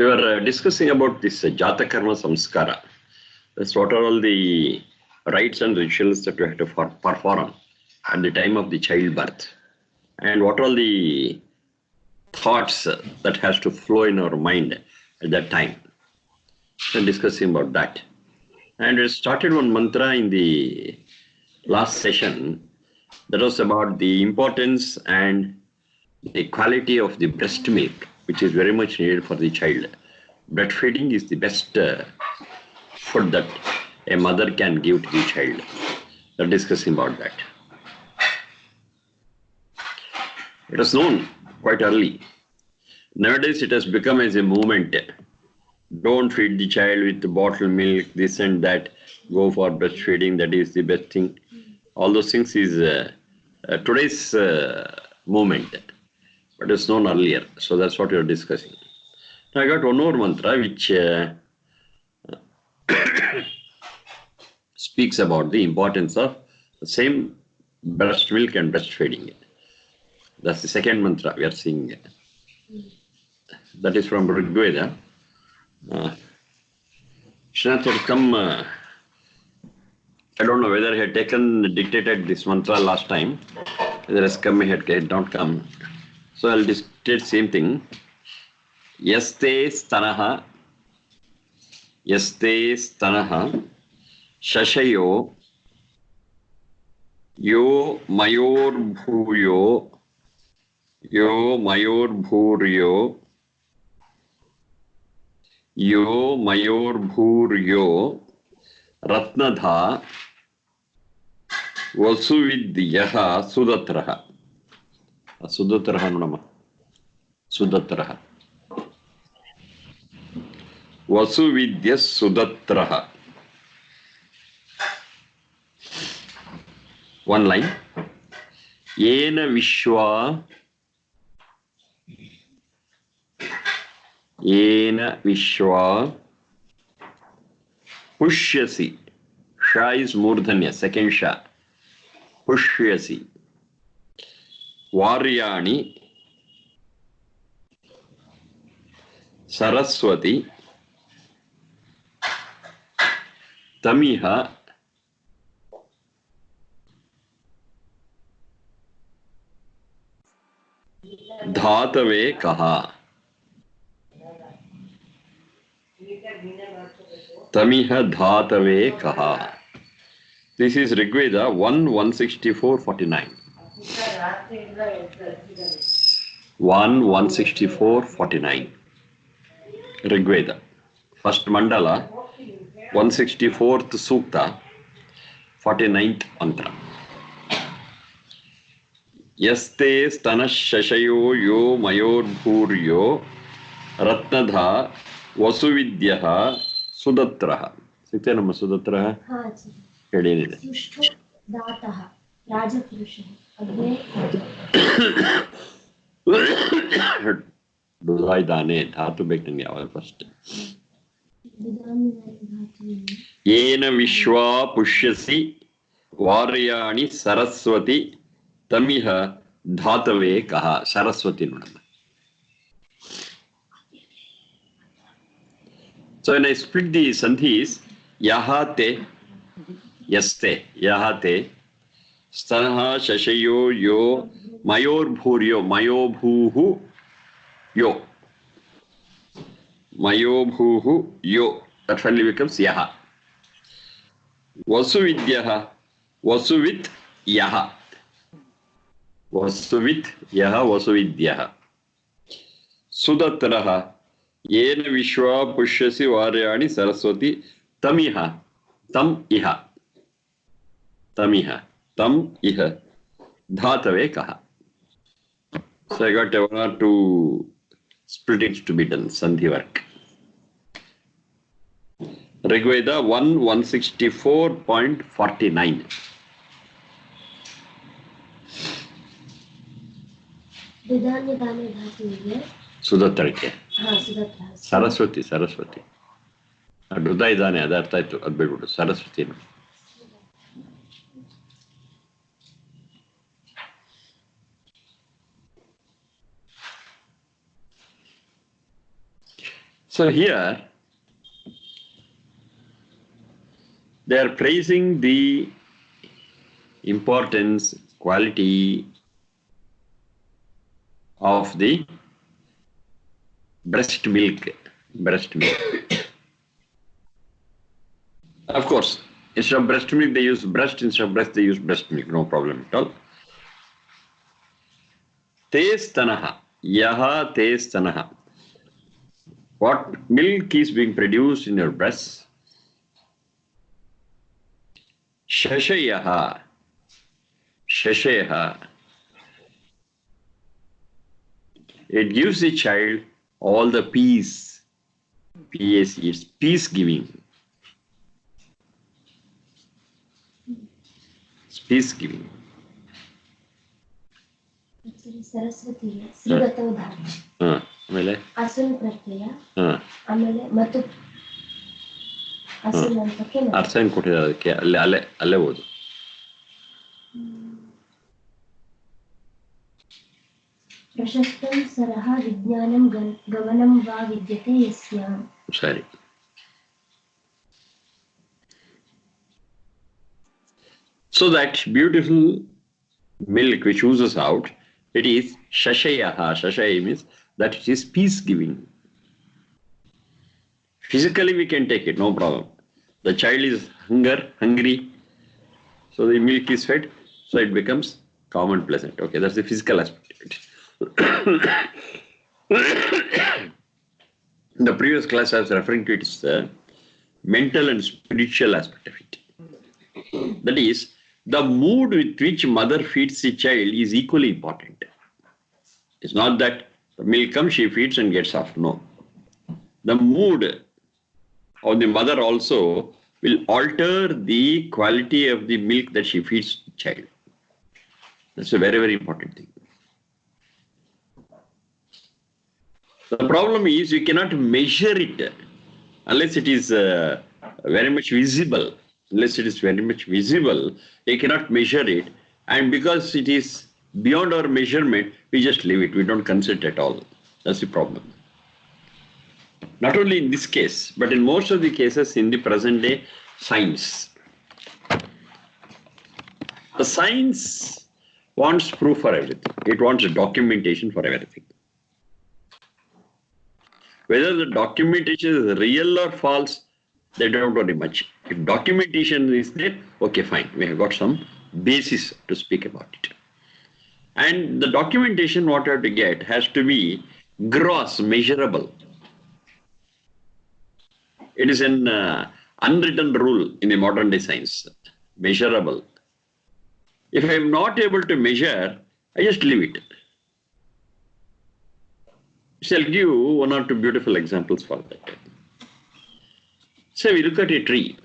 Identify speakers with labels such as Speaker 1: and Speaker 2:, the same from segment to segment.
Speaker 1: We were discussing about this Jata Karma Samskara. That's what are all the rites and rituals that we have to perform at the time of the childbirth. And what are all the thoughts that has to flow in our mind at that time. So discussing about that. And we started one mantra in the last session that was about the importance and the quality of the breast milk, which is very much needed for the child. Breastfeeding is the best food that a mother can give to the child. We're discussing about that. It was known quite early. Nowadays, it has become as a movement. Don't feed the child with the bottled milk, this and that. Go for breastfeeding, that is the best thing. All those things is today's movement, but it's known earlier. So that's what we are discussing. Now I got one more mantra which speaks about the importance of the same breast milk and breastfeeding. That's the second mantra we are seeing. That is from Veda. Srinath had come, I don't know whether he had dictated this mantra last time, whether he has come, he had not come. So I'll dictate same thing. Yaste stanaha, shashayo, yo mayor bhuryo, yo mayor bhuryo, ratnadha, vasuvidyaha sudatraha. Sudatraha nunama. Sudatraha. Vasuvidya sudatraha. One line. Yena vishwa pushyasi. Sha is murdhanya, second sha. Pushyasi. Varyani Saraswati Tamiha Dhatave Kaha. Tamiha Dhatave Kaha. This is Rigveda 1:164:49. 1:164:49. Rigveda. First mandala, 164th Sukta, 49th mantra. Yaste stana shashayo yo mayor bhuryo ratnadha vasuvidyaha sudatraha. Sikte nama sudatraha? Hediniದೆ.
Speaker 2: Sushto dataha rajapurusha agre
Speaker 1: Dudhaidane dhatu bekenge avar first. Yena vishwa pushyasi varyani saraswati tamiha dhatave kaha. Saraswati nunama. So when I split the sandhis, yahate, yaste, yahate, stanaha shashayo yo mayor bhuryo, mayo bhuhu yo. Mayo bhuhu yo. That finally becomes yaha. Vasuvidyaha. Vasuvit yaha. Vasuvit yaha vasuvidyaha. Sudatraha. Yena vishwa pushyasi varyani saraswati tamiha. Tam iha. Tamiha. Tam iha. Dhatave kaha. So I got one or two splittings to be done, sandhi work. Rigveda 1:164:49. Sudatrake. Saraswati. Duda idane, ಅದು ಅರ್ಥ ಆಯ್ತು, ಅದು ಬಿಡ್ಬಿಡು. Saraswati. So here, they are praising the importance, quality of the breast milk. Breast milk. Of course, instead of breast milk, they use breast. Instead of breast, they use breast milk. No problem at all. Te stanaha. Yaha te stanaha. What milk is being produced in your breast? Shashayaha. Shashayaha. It gives the child all the peace. Peace is peace giving. Peace giving.
Speaker 2: Saraswati ಶ್ರೀಗತ ಉದಾಹರಣೆ
Speaker 1: ಆಮೇಲೆ
Speaker 2: ಅಸುಲ್ ಪ್ರತ್ಯಯ ಆಮೇಲೆ ಮತ್ತು ಅಸುಲ್ ಅಂತಕ್ಕೆ
Speaker 1: ಅರ್ಥ ಏನು ಕೊಟ್ಟಿದ್ದಾರೆ ಅದಕ್ಕೆ ಅಲ್ಲೇ ಓದು.
Speaker 2: ಪ್ರಶಸ್ತಂ ಸರಹ ವಿಜ್ಞಾನಂ ಗಮನಂ ವಾ ವಿದ್ಯತೆ ಯಸ್ಯಾಂ.
Speaker 1: ಸರಿ. So that beautiful milk which oozes out, it is shashayaha. Shashaya means that it is peace giving. Physically we can take it, no problem. The child is hungry, so the milk is fed, so it becomes calm and pleasant. Okay, that's the physical aspect of it. In the previous class I was referring to it is the mental and spiritual aspect of it. That is, the mood with which mother feeds the child is equally important. It's not that the milk comes, she feeds and gets off. No. The mood of the mother also will alter the quality of the milk that she feeds the child. That's a very, very important thing. The problem is you cannot measure it unless it is very much visible. Unless it is very much visible, you cannot measure it. And because it is beyond our measurement, we just leave it. We don't consider it at all. That's the problem. Not only in this case, but in most of the cases in the present day science. The science wants proof for everything. It wants documentation for everything. Whether the documentation is real or false, they don't worry much. If documentation is there, okay, fine. We have got some basis to speak about it. And the documentation what you have to get has to be gross, measurable. It is an unwritten rule in the modern day science. Measurable. If I am not able to measure, I just leave it. So I'll give you one or two beautiful examples for that. Say we look at a tree.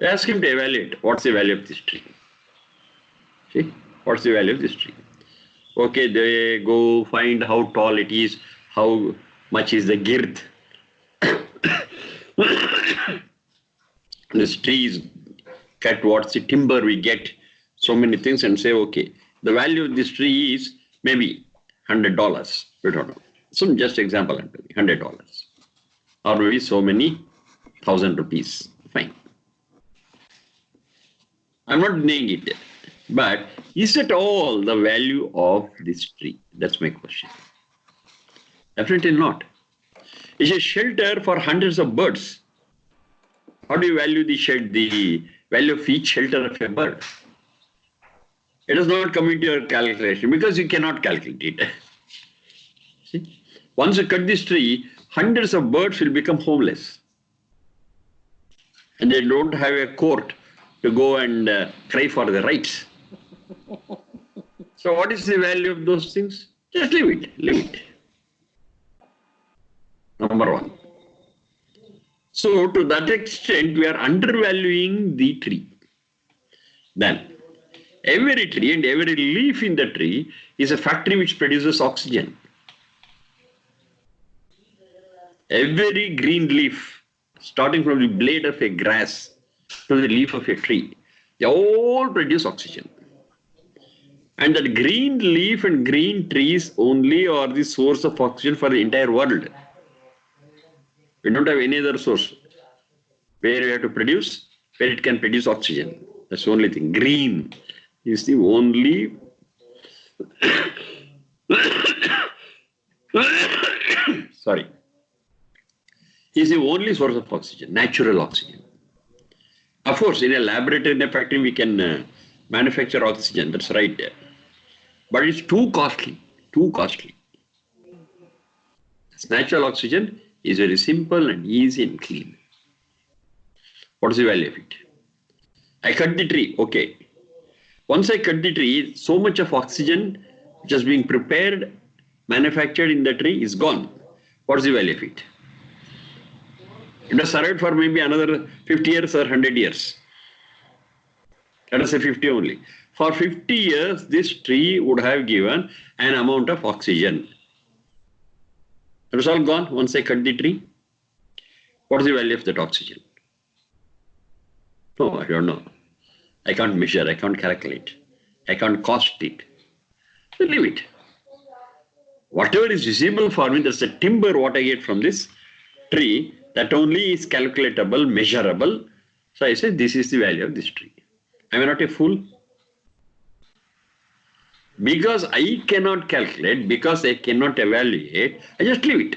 Speaker 1: Ask him to evaluate what's the value of this tree. See, what's the value of this tree? Okay, they go find how tall it is, how much is the girth. This tree is cut, what's the timber we get, so many things, and say, okay, the value of this tree is maybe $100. We don't know. Some just example, $100. Or maybe so many ₹1,000. Fine. I'm not denying it. But is it all the value of this tree? That's my question. Definitely not. It's a shelter for hundreds of birds. How do you value the value of each shelter of a bird? It does not come into your calculation because you cannot calculate it. See? Once you cut this tree, hundreds of birds will become homeless. And they don't have a court to go and cry for their rights. So what is the value of those things? Just leave it. Leave it. Number one. So to that extent, we are undervaluing the tree. Then, every tree and every leaf in the tree is a factory which produces oxygen. Every green leaf, starting from the blade of a grass to the leaf of a tree, they all produce oxygen. And that green leaf and green trees only are the source of oxygen for the entire world. We don't have any other source where we have to produce, where it can produce oxygen. That's the only thing. Green is the only sorry, is the only source of oxygen, natural oxygen. Of course, in a laboratory, in a factory, we can manufacture oxygen. That's right. But it's too costly. Too costly. This natural oxygen is very simple and easy and clean. What is the value of it? I cut the tree. Okay. Once I cut the tree, so much of oxygen which is being prepared, manufactured in the tree is gone. What is the value of it? It has survived for maybe another 50 years or 100 years. Let us say 50 only. For 50 years, this tree would have given an amount of oxygen. It was all gone once I cut the tree. What is the value of that oxygen? No, I don't know. I can't measure, I can't calculate, I can't cost it. So leave it. Whatever is visible for me, that's the timber what I get from this tree, that only is calculatable, measurable. So I say this is the value of this tree. Am I not a fool? Because I cannot calculate, because I cannot evaluate, I just leave it.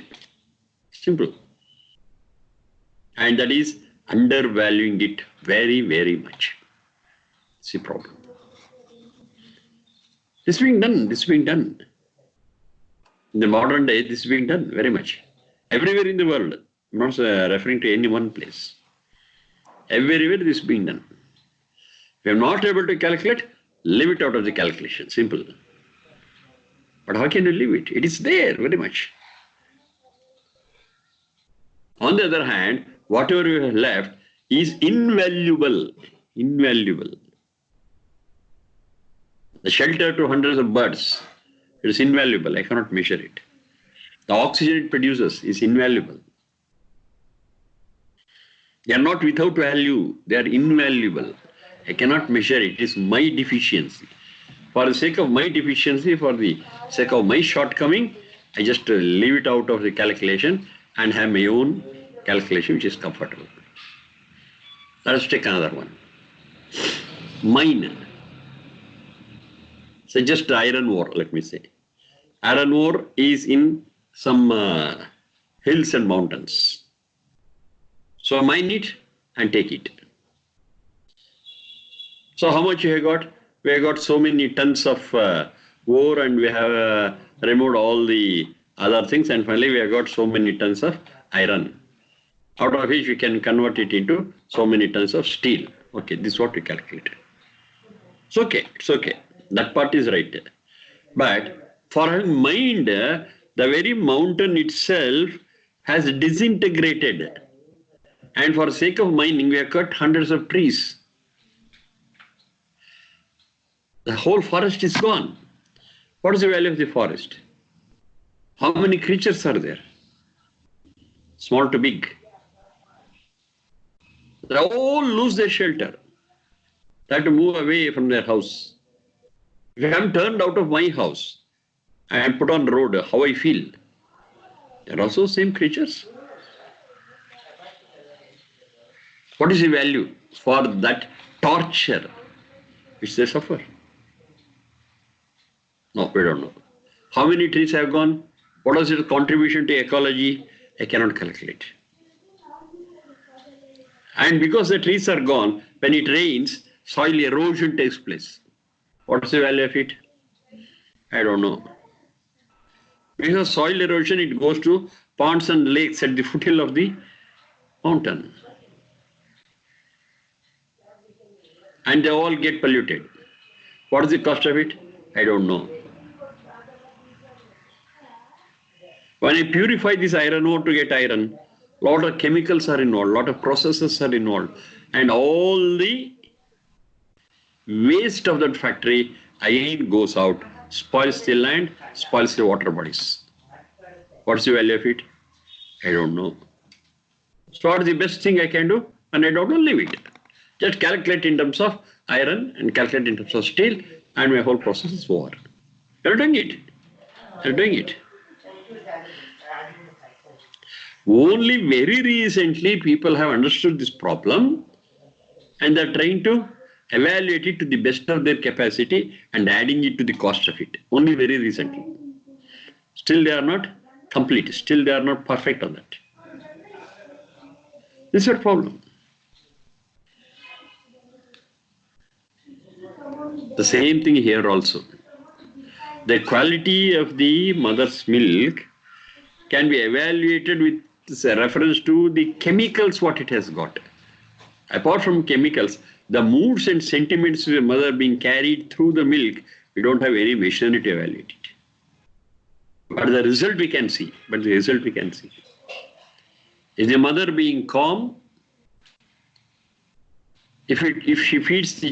Speaker 1: Simple. And that is undervaluing it very, very much. It's the problem. This is being done, this is being done. In the modern day, this is being done very much. Everywhere in the world. I'm not referring to any one place. Everywhere this is being done. If you're not able to calculate, leave it out of the calculation. Simple. But how can you leave it? It is there very much. On the other hand, whatever you have left is invaluable. Invaluable. The shelter to hundreds of birds, it is invaluable. I cannot measure it. The oxygen it produces is invaluable. They are not without value. They are invaluable. I cannot measure it. It is my deficiency. For the sake of my deficiency, for the sake of my shortcoming, I just leave it out of the calculation and have my own calculation which is comfortable. Let us take another one. Mine. So just iron ore, let me say. Iron ore is in some hills and mountains. So mine it and take it. So how much you have got? We have got so many tons of ore, and we have removed all the other things, and finally we have got so many tons of iron, out of which we can convert it into so many tons of steel. Okay, this is what we calculated. It's okay, it's okay. That part is right. But for having mined, the very mountain itself has disintegrated. And for the sake of mining, we have cut hundreds of trees. The whole forest is gone. What is the value of the forest? How many creatures are there? Small to big. They all lose their shelter. They have to move away from their house. If I am turned out of my house and put on the road, how I feel? They are also same creatures. What is the value for that torture which they suffer? No, we don't know. How many trees have gone? What is its contribution to ecology? I cannot calculate. And because the trees are gone, when it rains, soil erosion takes place. What is the value of it? I don't know. Because soil erosion, it goes to ponds and lakes at the foothill of the mountain. And they all get polluted. What is the cost of it? I don't know. When I purify this iron ore to get iron, a lot of chemicals are involved, a lot of processes are involved, and all the waste of that factory again goes out, spoils the land, spoils the water bodies. What's the value of it? I don't know. So what is the best thing I can do? And I don't know, leave it. Just calculate in terms of iron and calculate in terms of steel, and my whole process is over. You're doing it. You're doing it. Only very recently people have understood this problem and they're trying to evaluate it to the best of their capacity and adding it to the cost of it. Only very recently. Still they are not complete. Still they are not perfect on that. This is a problem. The same thing here also. The quality of the mother's milk can be evaluated with reference to the chemicals what it has got. Apart from chemicals, the moods and sentiments of the mother being carried through the milk, we don't have any machinery to evaluate it. But the result we can see. Is the mother being calm? If she feeds the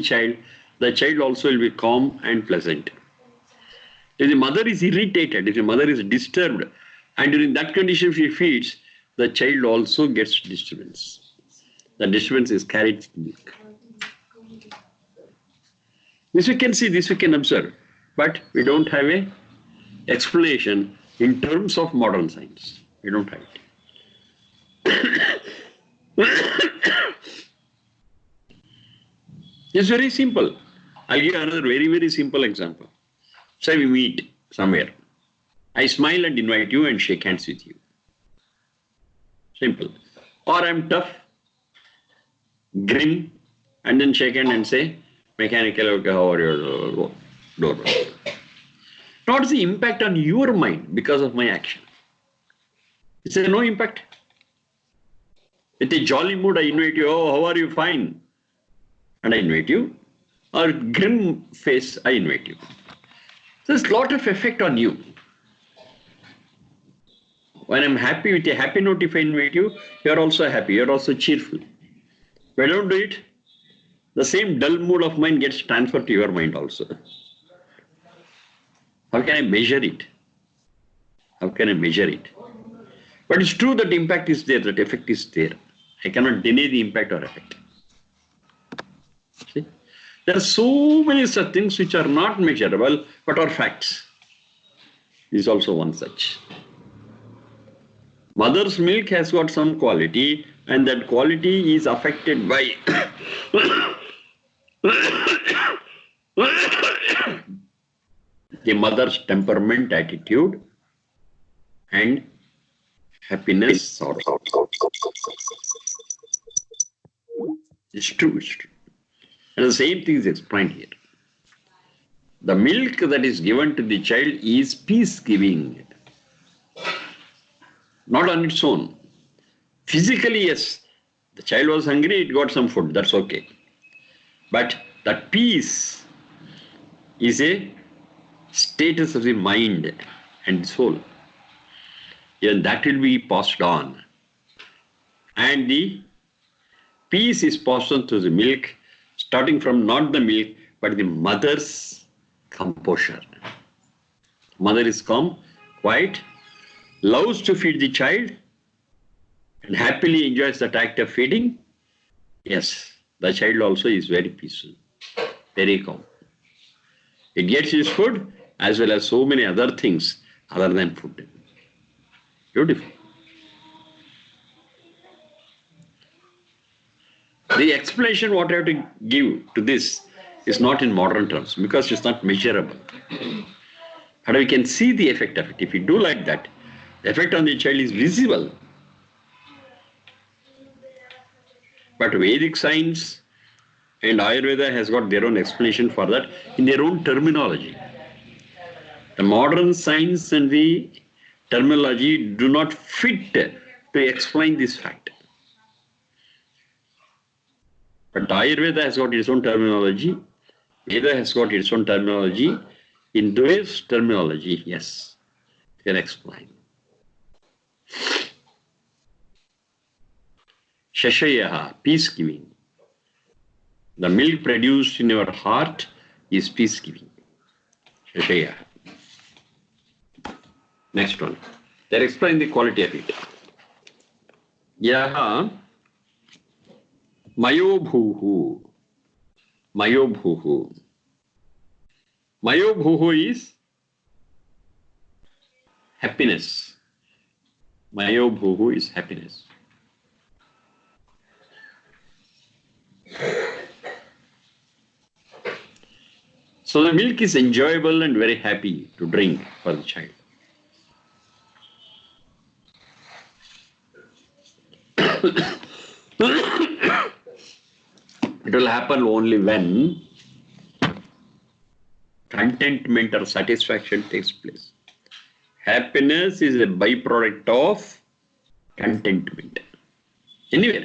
Speaker 1: child also will be calm and pleasant. If the mother is irritated, if the mother is disturbed, and during that condition she feeds, the child also gets disturbance. The disturbance is carried to milk. This we can see, this we can observe, but we don't have a explanation in terms of modern science. We don't have it. It's very simple. I'll give another very, very simple example. Say we meet somewhere. I smile and invite you and shake hands with you. Simple. Or I'm tough, grim, and then shake hand and say, mechanical, okay, how are you? What's the impact on your mind because of my action? Is there no impact? With a jolly mood, I invite you, oh, how are you? Fine. And I invite you. Or grim face, I invite you. So there's a lot of effect on you. When I'm happy with a happy note, if I invite you, you're also happy, you're also cheerful. If I don't do it, the same dull mood of mine gets transferred to your mind also. How can I measure it? How can I measure it? But it's true that impact is there, that effect is there. I cannot deny the impact or effect. See? There are so many such things which are not measurable, but are facts. This is also one such. Mother's milk has got some quality, and that quality is affected by the mother's temperament, attitude, and happiness. It's true. And the same thing is explained here. The milk that is given to the child is peace-giving. Not on its own. Physically, yes. The child was hungry, it got some food, that's okay. But that peace is a status of the mind and soul. Even that will be passed on. And the peace is passed on to the milk, starting from not the milk, but the mother's composure. Mother is calm, quiet, loves to feed the child, and happily enjoys that act of feeding. Yes, the child also is very peaceful, very calm. It gets his food as well as so many other things other than food. Beautiful. The explanation what I have to give to this is not in modern terms because it's not measurable. But we can see the effect of it. If we do like that, the effect on the child is visible. But Vedic science and Ayurveda has got their own explanation for that in their own terminology. The modern science and the terminology do not fit to explain this fact. But Ayurveda has got its own terminology. Veda has got its own terminology. In this terminology, yes, they can explain. Shashayaha, peace-giving. The milk produced in your heart is peace-giving. Shashayaha. Next one. They explain the quality of it. Yaha mayobhuhu. Mayobhuhu. Mayo bhuhu is happiness. Mayo bhuhu is happiness. So the milk is enjoyable and very happy to drink for the child. It will happen only when contentment or satisfaction takes place. Happiness is a byproduct of contentment. Anywhere.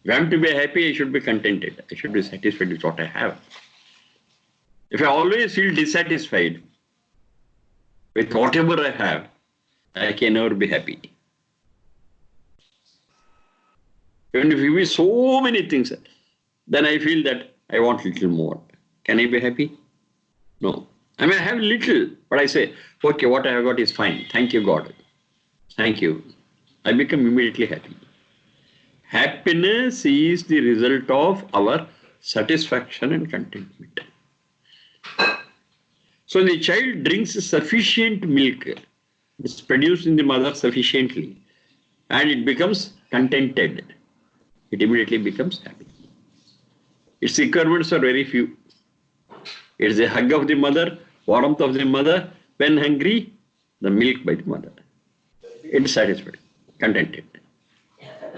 Speaker 1: If I am to be happy, I should be contented. I should be satisfied with what I have. If I always feel dissatisfied with whatever I have, I can never be happy. Even if you give so many things, then I feel that I want little more. Can I be happy? No. I may have little, but I say, okay, what I have got is fine. Thank you, God. Thank you. I become immediately happy. Happiness is the result of our satisfaction and contentment. So the child drinks sufficient milk. It's produced in the mother sufficiently. And it becomes contented. It immediately becomes happy. Its requirements are very few. It's a hug of the mother, warmth of the mother. When hungry, the milk by the mother. It's satisfied, contented.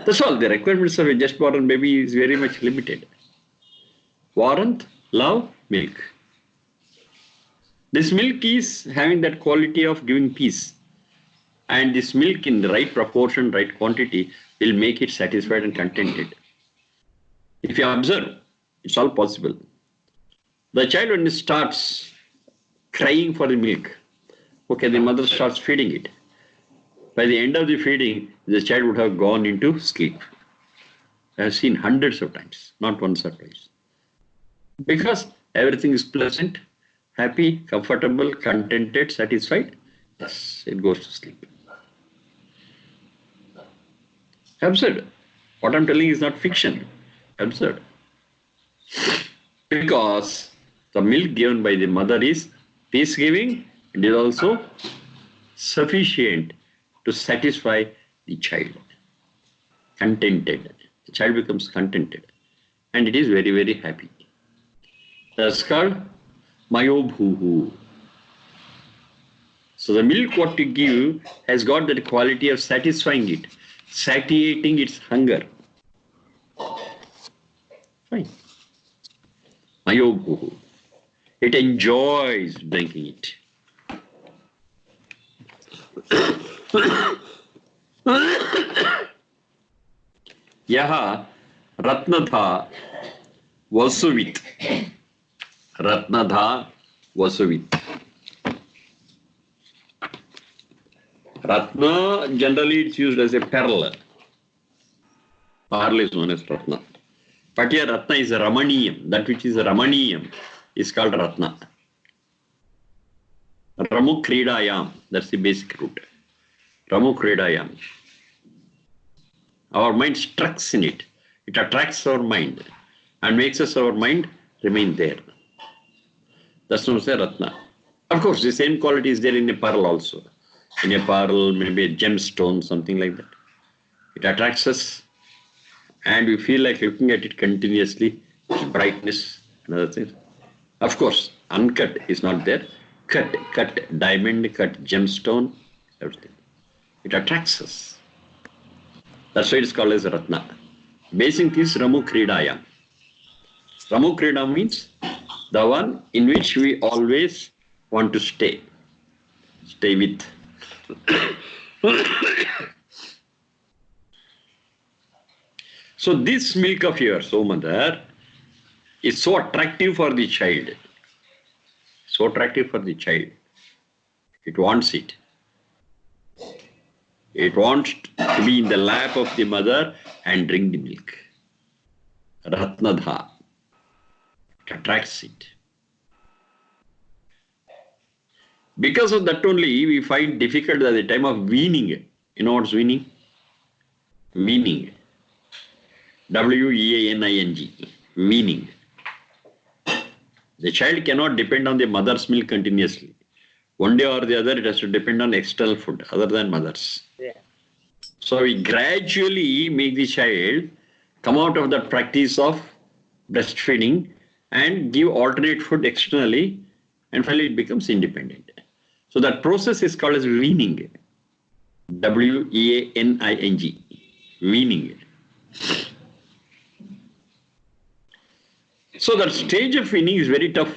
Speaker 1: That's all. The requirements of a just born baby is very much limited. Warmth, love, milk. This milk is having that quality of giving peace. And this milk in the right proportion, right quantity will make it satisfied and contented. If you observe, it's all possible. The child when it starts crying for the milk, okay, the mother starts feeding it. By the end of the feeding, the child would have gone into sleep. I have seen hundreds of times, not once or twice. Because everything is pleasant, happy, comfortable, contented, satisfied, yes, it goes to sleep. Absurd. What I'm telling is not fiction. Absurd. Because the milk given by the mother is peace-giving and is also sufficient to satisfy the child. Contented. The child becomes contented. And it is very, very happy. That's called Mayobhuhu. So the milk what you give has got that quality of satisfying it, satiating its hunger. Fine. Mayobhuhu. It enjoys drinking it. Yaha Ratnatha Vasuvit. Ratnatha Vasuvit. Ratna, generally it's used as a pearl. Pearl is known as Ratna. But here Ratna is a Ramaniyam. That which is Ramaniyam is called Ratna. Ramu Kridayam. That's the basic root. Ramu Kridayam. Our mind strucks in it. It attracts our mind and makes us our mind remain there. That's known as a Ratna. Of course, the same quality is there in a pearl also. In a pearl, maybe a gemstone, something like that. It attracts us and we feel like looking at it continuously, its brightness and other things. Of course, uncut is not there. Cut diamond, cut gemstone, everything. It attracts us. That's why it's called as Ratna. Basic is Ramu Kridayam. Ramu Krida means the one in which we always want to stay. Stay with. So this milk of yours, O mother, is so attractive for the child. So attractive for the child. It wants it. It wants to be in the lap of the mother and drink the milk. Ratnadha. It attracts it. Because of that only, we find difficult at the time of weaning. You know what's weaning? Weaning. W-E-A-N-I-N-G. Weaning. The child cannot depend on the mother's milk continuously. One day or the other, it has to depend on external food other than mother's.
Speaker 3: Yeah.
Speaker 1: So we gradually make the child come out of the practice of breastfeeding and give alternate food externally, and finally it becomes independent. So that process is called as weaning. W-E-A-N-I-N-G. Weaning. So that stage of weaning is very tough.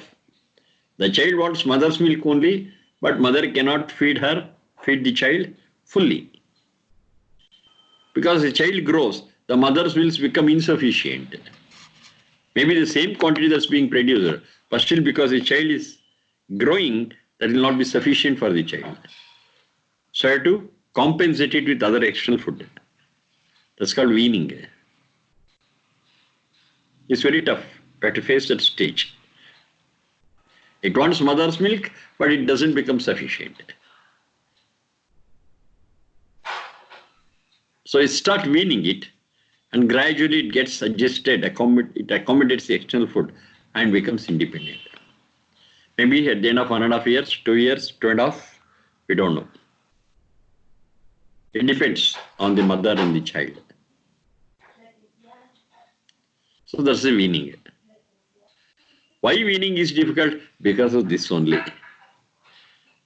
Speaker 1: The child wants mother's milk only, but mother cannot feed the child fully. Because the child grows, the mother's milk become insufficient. Maybe the same quantity that's being produced, but still because the child is growing, that will not be sufficient for the child. So I have to compensate it with other external food. That's called weaning. It's very tough. You have to face that stage. It wants mother's milk, but it doesn't become sufficient. So it starts weaning it, and gradually it gets adjusted, it accommodates the external food and becomes independent. Maybe at the end of 1.5 years, 2 years, 2.5, we don't know. It depends on the mother and the child. So that's the weaning. Why weaning is difficult? Because of this only.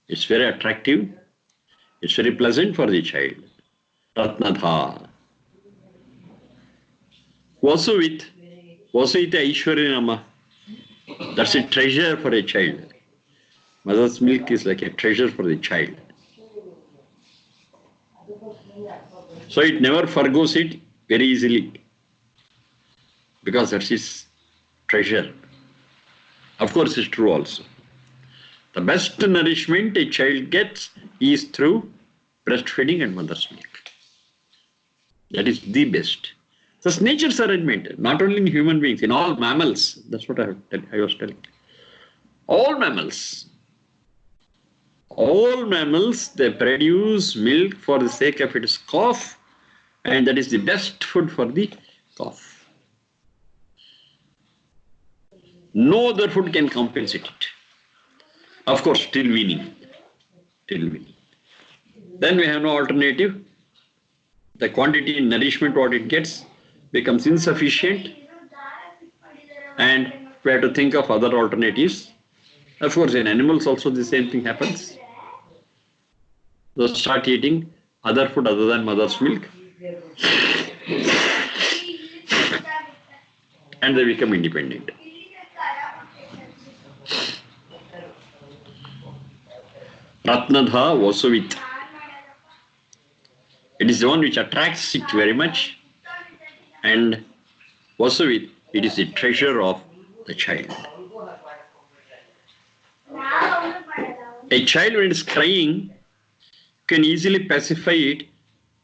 Speaker 1: It's very attractive. It's very pleasant for the child. Ratnadha. Vasuvit Aishwaryanama. That's a treasure for a child. Mother's milk is like a treasure for the child. So it never forgoes it very easily. Because that's its treasure. Of course, it's true also. The best nourishment a child gets is through breastfeeding and mother's milk. That is the best. That's nature's arrangement, not only in human beings, in all mammals. That's what I was telling. All mammals, they produce milk for the sake of its calf, and that is the best food for the calf. No other food can compensate it. Of course, till weaning. Then we have no alternative. The quantity in nourishment what it gets becomes insufficient, and we have to think of other alternatives. Of course, in animals also the same thing happens. They start eating other food other than mother's milk, and they become independent. Ratnadha Vasuvit. It is the one which attracts it very much, and Vasuvit, it is the treasure of the child. A child when it is crying can easily pacify it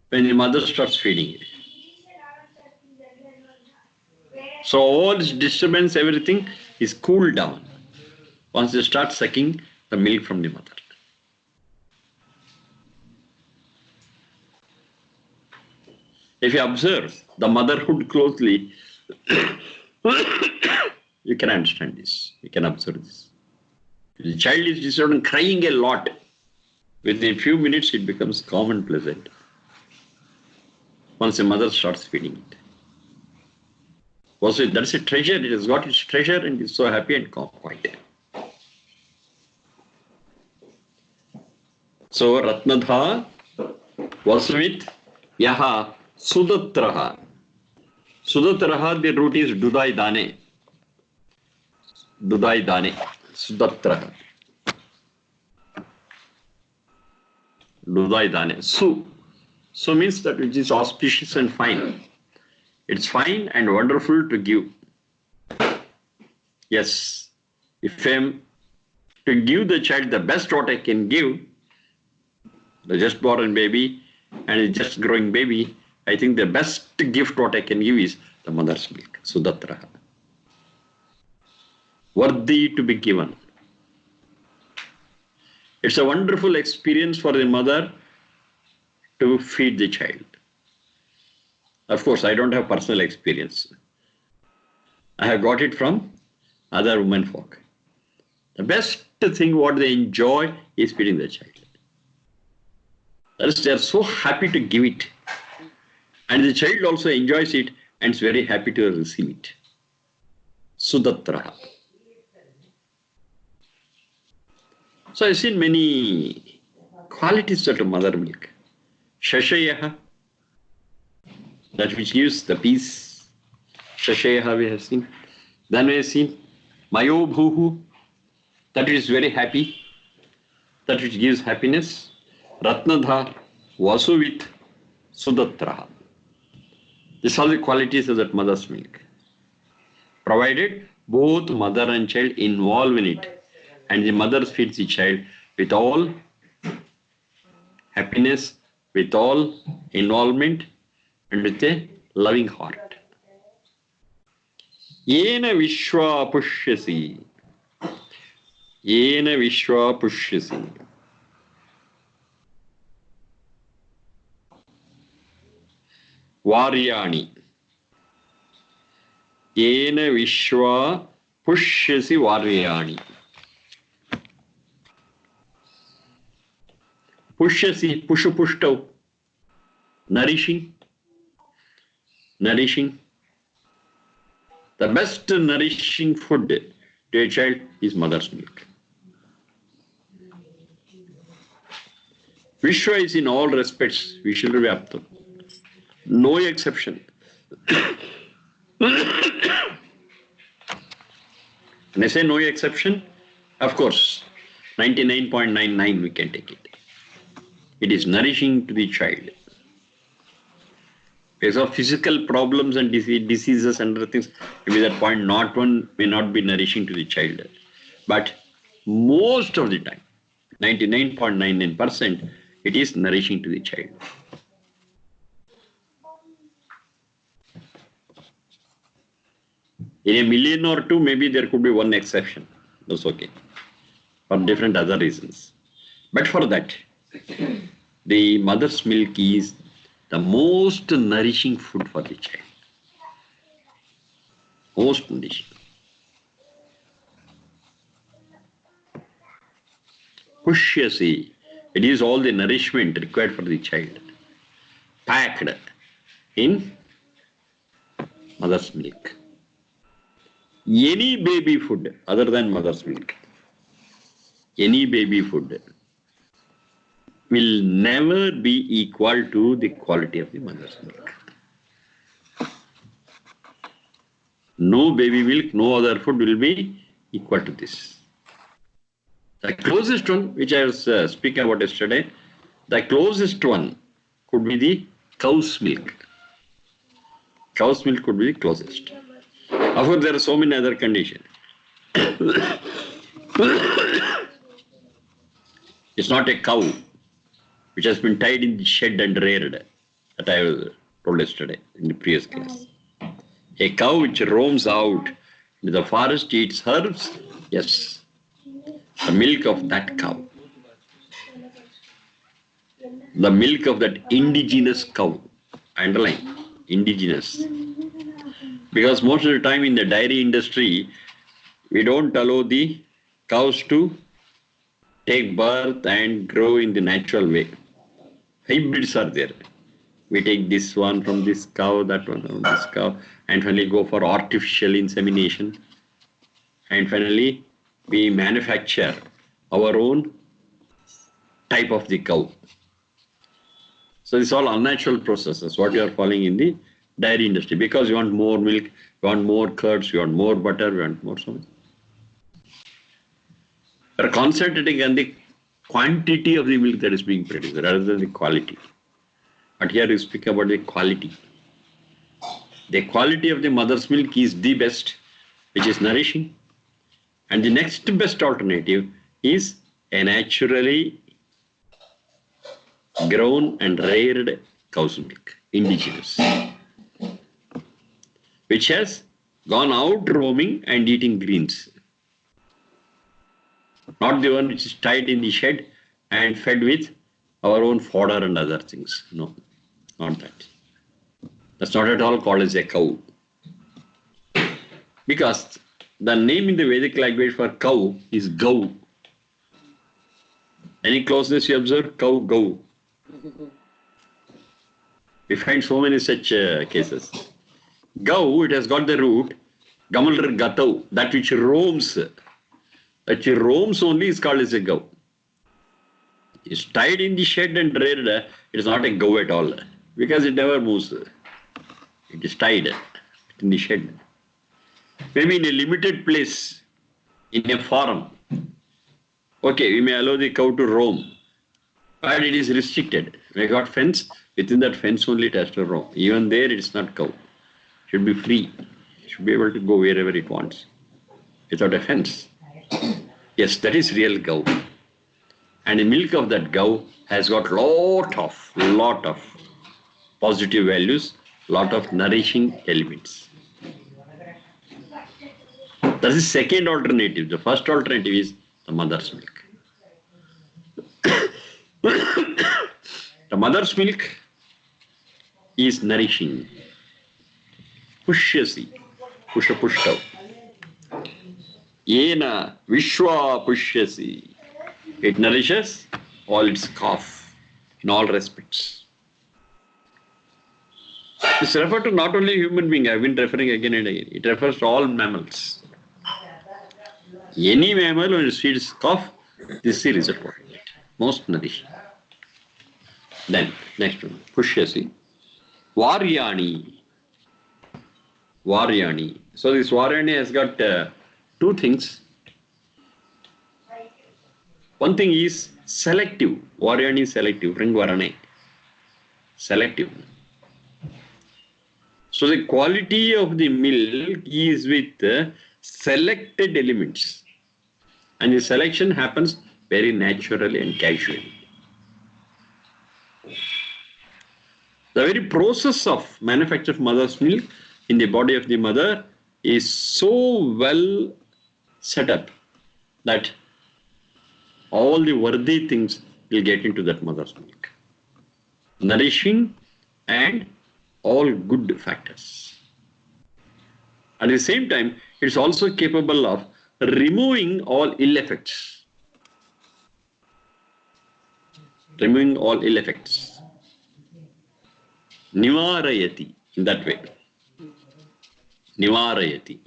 Speaker 1: when the mother starts feeding it. So all this disturbance, everything is cooled down once they start sucking the milk from the mother. If you observe the motherhood closely, you can understand this. You can observe this. The child is disturbed and crying a lot. Within a few minutes, it becomes calm and pleasant. Once the mother starts feeding it. Also, that's a treasure. It has got its treasure and is so happy and calm, quiet. So, Ratnadha, Vasuvit, Yaha, Sudatraha. Sudatraha, the root is Dudai Dane. Dudai Dane. Sudatraha. Dudai Dane. Su means that which is auspicious and fine. It's fine and wonderful to give. Yes. If I'm to give the child the best what I can give, the just born baby and a just growing baby, I think the best gift what I can give is the mother's milk, Sudatraha. Worthy to be given. It's a wonderful experience for the mother to feed the child. Of course, I don't have personal experience. I have got it from other women folk. The best thing what they enjoy is feeding the child. That is, they are so happy to give it. And the child also enjoys it and is very happy to receive it. Sudatraha. So I've seen many qualities of mother milk. Shashayaha, that which gives the peace. Shashayaha we have seen. Then we have seen Mayo Bhuhu, that which is very happy, that which gives happiness. Ratnadha, Vasuvit, Sudatraha. These are the qualities of that mother's milk. Provided both mother and child involve in it, and the mother feeds the child with all happiness, with all involvement, and with a loving heart. Yena Vishwa Pushyasi. Yena Vishwa Pushyasi. Varyani. Yena Vishwa Pushyasi Varyani. Pushyasi, Pushu Pushto. Nourishing. Nourishing. The best nourishing food to a child is mother's milk. Vishwa is in all respects, we should be up to. No exception. When I say no exception, of course, 99.99 we can take it. It is nourishing to the child. Because of physical problems and diseases and other things, maybe that point not one may not be nourishing to the child. But most of the time, 99.99%, it is nourishing to the child. In a million or two, maybe there could be one exception. That's okay. For different other reasons. But for that, the mother's milk is the most nourishing food for the child. Most nourishing. Pushyasi. It is all the nourishment required for the child. Packed in mother's milk. Any baby food other than mother's milk, any baby food will never be equal to the quality of the mother's milk. No baby milk, no other food will be equal to this. The closest one, which I was speaking about yesterday, the closest one could be the cow's milk. Cow's milk could be the closest. Of course, there are so many other conditions. It's not a cow which has been tied in the shed and reared, that I was told yesterday in the previous class. A cow which roams out into the forest, eats herbs, yes, the milk of that cow. The milk of that indigenous cow. I underline, indigenous. Because most of the time in the dairy industry, we don't allow the cows to take birth and grow in the natural way. Hybrids are there. We take this one from this cow, that one from this cow, and finally go for artificial insemination. And finally, we manufacture our own type of the cow. So these are all unnatural processes, what you are following in the dairy industry, because you want more milk, you want more curds, you want more butter, you want more so much. You are concentrating on the quantity of the milk that is being produced rather than the quality. But here you speak about the quality. The quality of the mother's milk is the best, which is nourishing. And the next best alternative is a naturally grown and reared cow's milk, indigenous, which has gone out roaming and eating greens. Not the one which is tied in the shed and fed with our own fodder and other things. No, not that. That's not at all called as a cow. Because The name in the Vedic language for cow is Gau. Any closeness you observe? Cow, Gau. We find so many such cases. Gau, it has got the root, Gamalr Gatau, that which roams. That which roams only is called as a Gau. It's tied in the shed and reared, it is not a Gau at all, because it never moves. It is tied in the shed. Maybe in a limited place, in a farm. Okay, we may allow the cow to roam, but it is restricted. We got fence, within that fence only it has to roam. Even there it is not cow. It should be free. It should be able to go wherever it wants, without a fence. Yes, that is real cow. And the milk of that cow has got lot of positive values, lot of nourishing elements. That is the second alternative. The first alternative is the mother's milk. The mother's milk is nourishing. Pushyasi, pushtav. Yena vishwa pushyasi. It nourishes all its calf in all respects. This refers to not only human being. I have been referring again and again. It refers to all mammals. Any mammal when it feeds calf, this is what it is. Most nourishing. Then, next one, Pushyasi. Varyani. Varyani. So this Varyani has got two things. One thing is selective. Varyani is selective. Bring Varane. Selective. So the quality of the milk is with selected elements. And the selection happens very naturally and casually. The very process of manufacture of mother's milk in the body of the mother is so well set up that all the worthy things will get into that mother's milk. Nourishing and all good factors. At the same time, it's also capable of removing all ill effects. Removing all ill effects. Nivarayati, in that way. Nivarayati.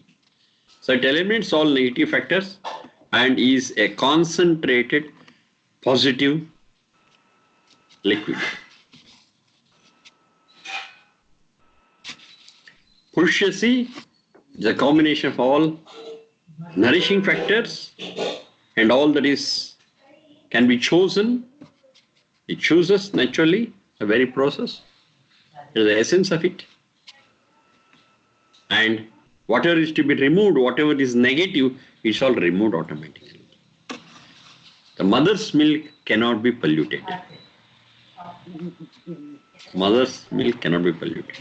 Speaker 1: So it eliminates all negative factors and is a concentrated positive liquid. Pushyasi is a combination of all nourishing factors and all that is can be chosen. It chooses naturally, the very process. It is the essence of it. And whatever is to be removed, whatever is negative, it's all removed automatically. The mother's milk cannot be polluted. Mother's milk cannot be polluted.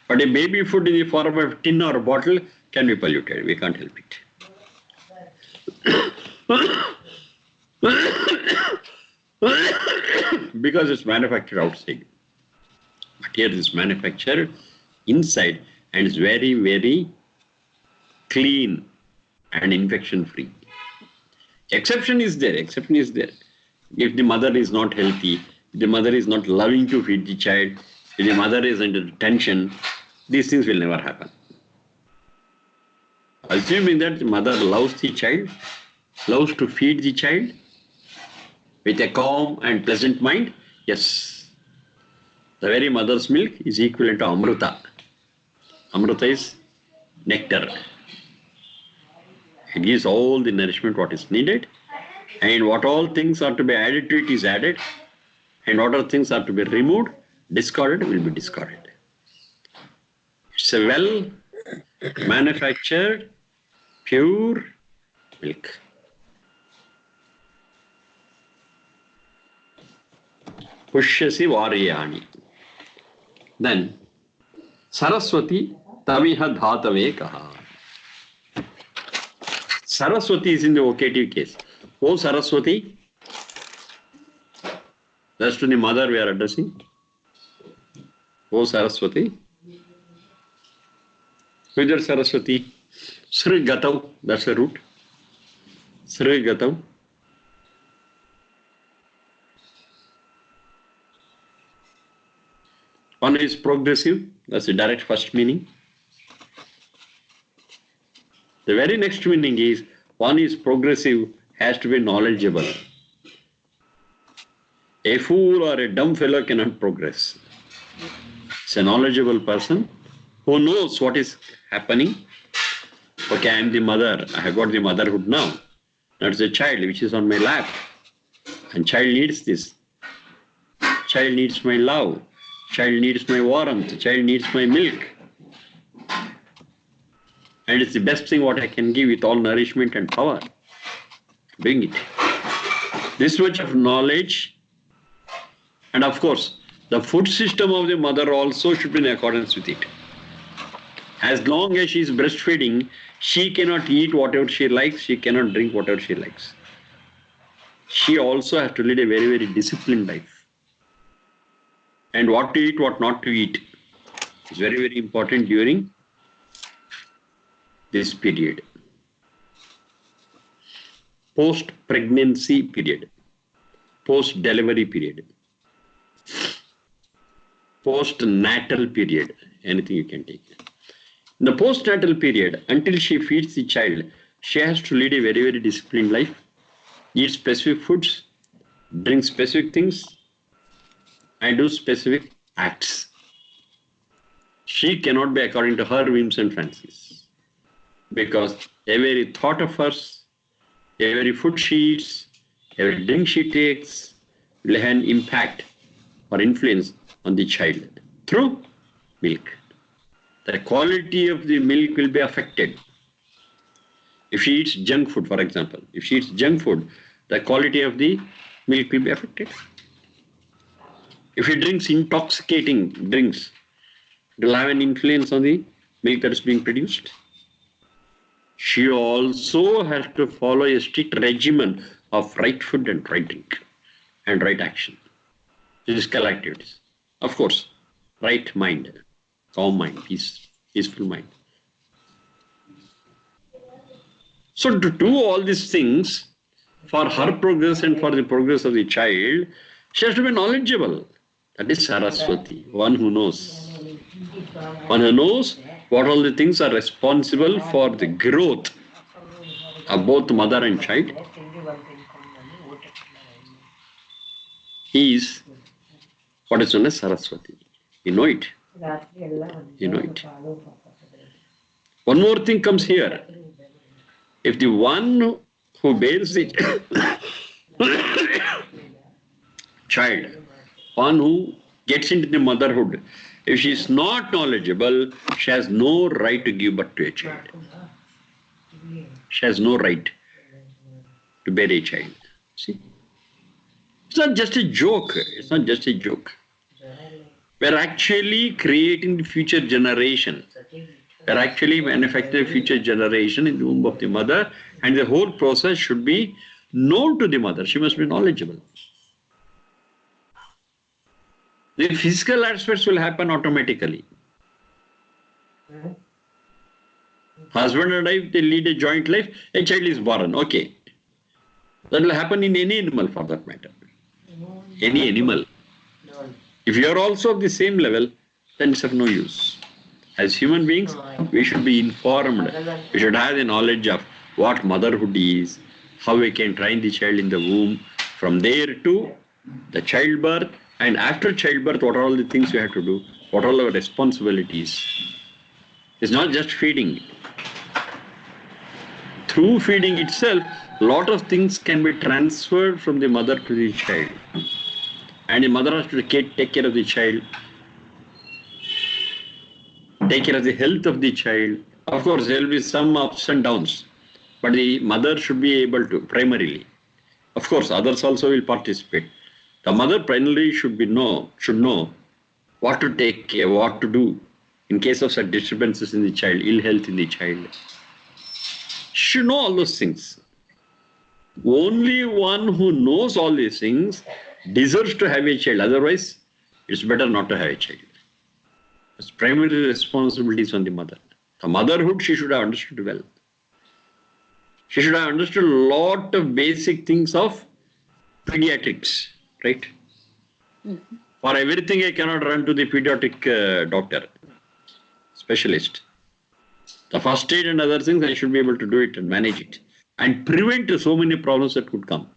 Speaker 1: But a baby food in the form of a tin or a bottle can be polluted. We can't help it. Because it's manufactured outside. But here it's manufactured inside and it's very, very clean and infection free. Exception is there. Exception is there. If the mother is not healthy, if the mother is not loving to feed the child, if the mother is under tension, these things will never happen. Assuming that the mother loves the child, loves to feed the child with a calm and pleasant mind, yes, the very mother's milk is equivalent to Amrita. Amrita is nectar. It gives all the nourishment what is needed, and what all things are to be added to it is added, and what all things are to be removed, discarded will be discarded. It's a well manufactured, pure milk. Pushyasi Varyani. Then, Saraswati Taviha Dhatave Kaha. Saraswati is in the vocative case. Oh Saraswati, that's to the mother we are addressing. Oh Saraswati. Who is that Saraswati? Srigatav, that's the root. Srigatav. One is progressive, that's the direct first meaning. The very next meaning is one is progressive, has to be knowledgeable. A fool or a dumb fellow cannot progress. It's a knowledgeable person who knows what is happening. Okay, I am the mother. I have got the motherhood now. That's the child which is on my lap. And child needs this. Child needs my love. Child needs my warmth. Child needs my milk. And it's the best thing what I can give with all nourishment and power. Bring it. This much of knowledge. And of course, the food system of the mother also should be in accordance with it. As long as she is breastfeeding, she cannot eat whatever she likes, she cannot drink whatever she likes. She also has to lead a very, very disciplined life. And what to eat, what not to eat is very, very important during this period. Post-pregnancy period, post-delivery period, post-natal period, anything you can take. In the postnatal period, until she feeds the child, she has to lead a very, very disciplined life, eat specific foods, drink specific things, and do specific acts. She cannot be according to her whims and fancies, because every thought of hers, every food she eats, every drink she takes will have an impact or influence on the child through milk. The quality of the milk will be affected. If she eats junk food, for example, if she eats junk food, the quality of the milk will be affected. If she drinks intoxicating drinks, it will have an influence on the milk that is being produced. She also has to follow a strict regimen of right food and right drink and right action, physical activities. Of course, right mind, calm mind, peaceful mind. So to do all these things for her progress and for the progress of the child, she has to be knowledgeable. That is Saraswati, one who knows. One who knows what all the things are responsible for the growth of both mother and child. He is what is known as Saraswati. You know it. You know it. One more thing comes here. If the one who bears the child, one who gets into the motherhood, if she is not knowledgeable, she has no right to give birth to a child. She has no right to bear a child. See? It's not just a joke. It's not just a joke. We're actually creating the future generation. We're actually manufacturing the future generation in the womb of the mother, and the whole process should be known to the mother. She must be knowledgeable. The physical aspects will happen automatically. Husband and wife, they lead a joint life, a child is born. Okay. That will happen in any animal for that matter. Any animal. If you are also of the same level, then it's of no use. As human beings, we should be informed. We should have the knowledge of what motherhood is, how we can train the child in the womb, from there to the childbirth, and after childbirth, what are all the things we have to do, what are all our responsibilities. It's not just feeding. Through feeding itself, a lot of things can be transferred from the mother to the child. And the mother has to take care of the child, take care of the health of the child. Of course, there will be some ups and downs, but the mother should be able to, primarily. Of course, others also will participate. The mother primarily should know what to take care, what to do in case of such disturbances in the child, ill health in the child. She should know all those things. Only one who knows all these things deserves to have a child. Otherwise, it's better not to have a child. It's primary responsibilities on the mother. The motherhood she should have understood well. She should have understood a lot of basic things of pediatrics, right?
Speaker 3: Mm-hmm.
Speaker 1: For everything, I cannot run to the pediatric doctor, specialist. The first aid and other things, I should be able to do it and manage it and prevent so many problems that could come.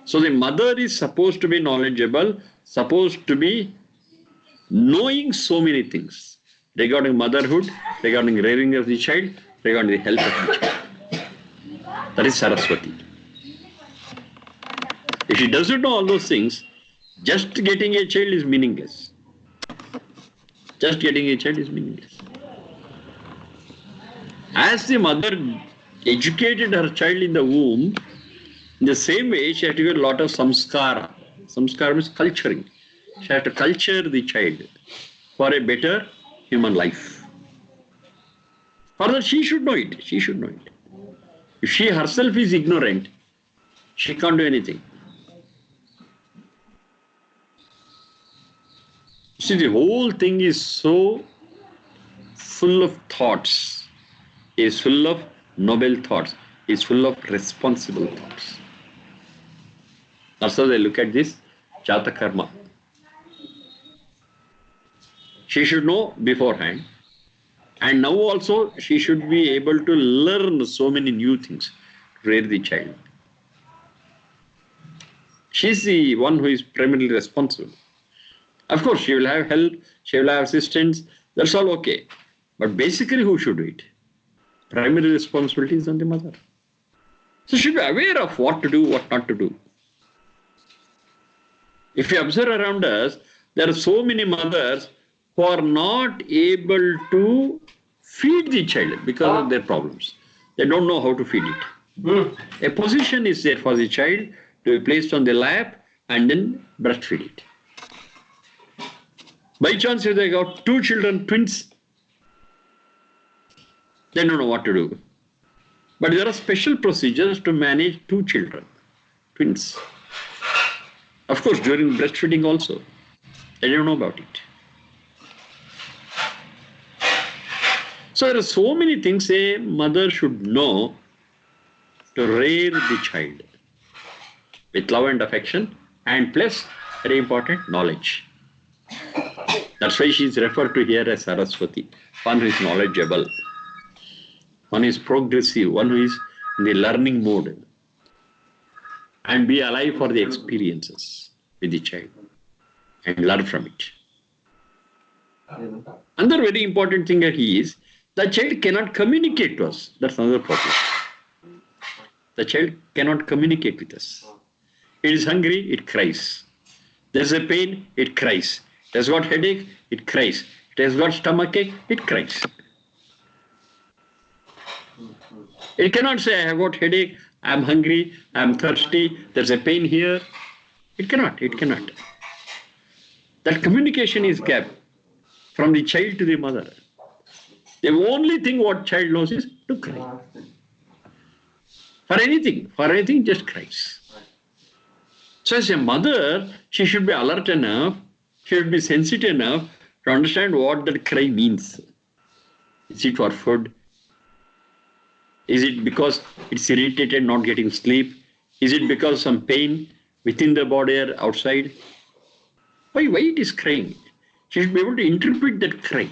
Speaker 1: So the mother is supposed to be knowledgeable, supposed to be knowing so many things regarding motherhood, regarding rearing of the child, regarding the health of the child. That is Saraswati. If she doesn't know all those things, just getting a child is meaningless. Just getting a child is meaningless. As the mother educated her child in the womb, in the same way she had to get a lot of samskara. Samskara means culturing. She had to culture the child for a better human life. Further, she should know it. She should know it. If she herself is ignorant, she can't do anything. See, the whole thing is so full of thoughts, is full of noble thoughts, is full of responsible thoughts. That's how they look at this Jata Karma. She should know beforehand, and now also she should be able to learn so many new things to rear the child. She's the one who is primarily responsible. Of course, she will have help, she will have assistance, that's all okay. But basically, who should do it? Primary responsibility is on the mother. So she should be aware of what to do, what not to do. If you observe around us, there are so many mothers who are not able to feed the child because of their problems. They don't know how to feed it. A position is there for the child to be placed on the lap and then breastfeed it. By chance, if they got two children, twins, they don't know what to do. But there are special procedures to manage two children, twins. Of course, during breastfeeding also, they don't know about it. So there are so many things a mother should know to rear the child with love and affection, and plus, very important, knowledge. That's why she is referred to here as Saraswati, one who is knowledgeable, one who is progressive, one who is in the learning mode, and be alive for the experiences with the child and learn from it. Another very important thing that is, the child cannot communicate to us. That's another problem. The child cannot communicate with us. It is hungry, it cries. There's a pain, it cries. It has got headache, it cries. It has got stomachache, it cries. It cannot say, I have got headache, I am hungry, I am thirsty, there's a pain here. It cannot. That communication is gap from the child to the mother. The only thing what child knows is to cry. For anything, just cries. So as a mother, she should be alert enough, she should be sensitive enough to understand what that cry means. Is it for food? Is it because it's irritated, not getting sleep? Is it because some pain within the body or outside? Why it is crying? She should be able to interpret that cry.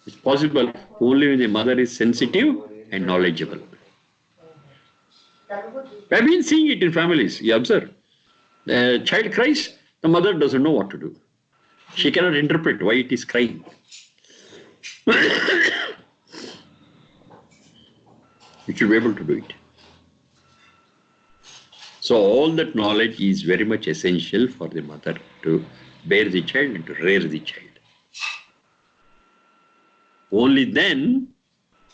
Speaker 1: It's possible only when the mother is sensitive and knowledgeable. We have been seeing it in families. You observe. The child cries, the mother doesn't know what to do. She cannot interpret why it is crying. You should be able to do it. So all that knowledge is very much essential for the mother to bear the child and to rear the child. Only then,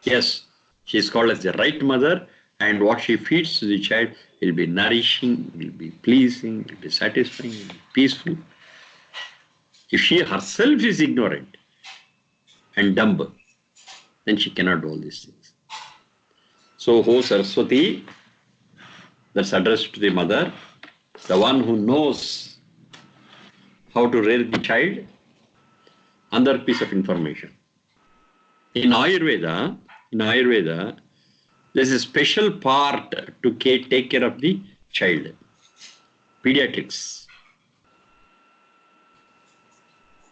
Speaker 1: yes, she is called as the right mother, and what she feeds to the child will be nourishing, will be pleasing, will be satisfying, will be peaceful. If she herself is ignorant and dumb, then she cannot do all these things. So, Ho Saraswati, that's addressed to the mother, the one who knows how to rear the child, Another piece of information. In Ayurveda, there's a special part to take care of the child. Pediatrics.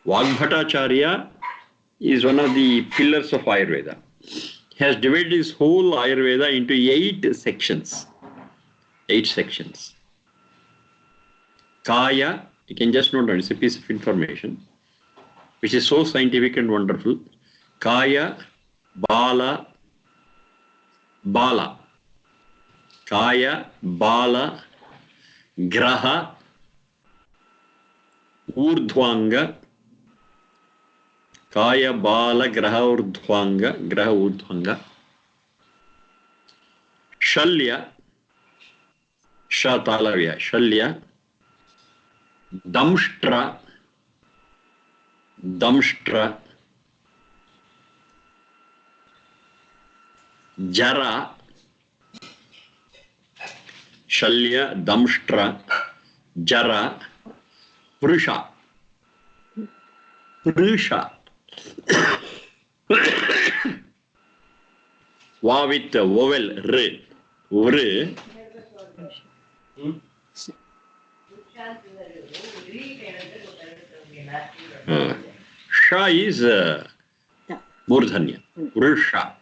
Speaker 1: Vagbhatacharya is one of the pillars of Ayurveda. He has divided his whole Ayurveda into 8 sections. 8 sections. Kaya, you can just note down, it's a piece of information which is so scientific and wonderful. Kaya, Bala, Kaya, Bala, Graha, Urdhvanga, Kaya, Bala, Graha, Urdhvanga, Shalya, Shatalavya, Shalya, Damshtra, Jara, Shalya, Damshtra, Jara, Prusha. Va with vowel, R. Sha is Murdhanya, Vrusha.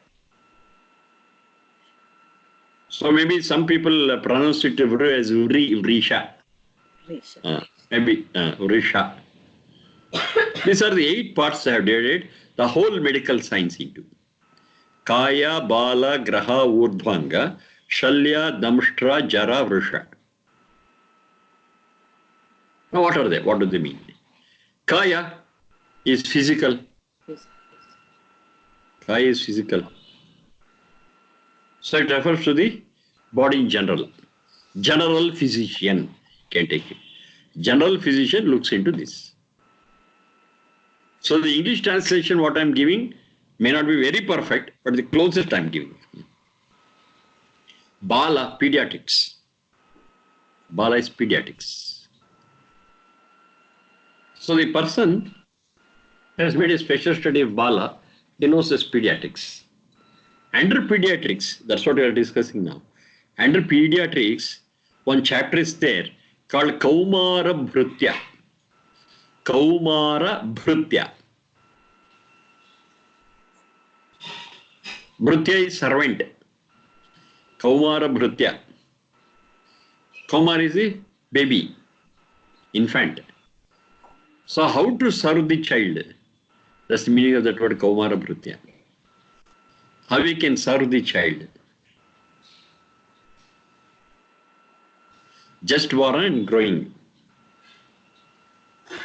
Speaker 1: So maybe some people pronounce it as Vrisha. Maybe Vrisha. These are the 8 parts I have divided the whole medical science into. Kaya, Bala, Graha, Urdhvanga, Shalya, Damshtra, Jara, Vrusha. Now what are they? What do they mean? Kaya is physical. Kaya is physical. So it refers to the body in general. General physician can take it. General physician looks into this. So the English translation what I am giving may not be very perfect, but the closest I am giving. Bala, pediatrics. Bala is pediatrics. So the person has made a special study of Bala, he knows as pediatrics. Under pediatrics, that's what we are discussing now. Under pediatrics, one chapter is there called Kaumara Bhrutya. Kaumara Bhrutya. Bhrutya is servant. Kaumara Bhrutya. Kaumar is the baby, infant. So how to serve the child? That's the meaning of that word Kaumara Bhrutya. How we can serve the child? Just born and growing.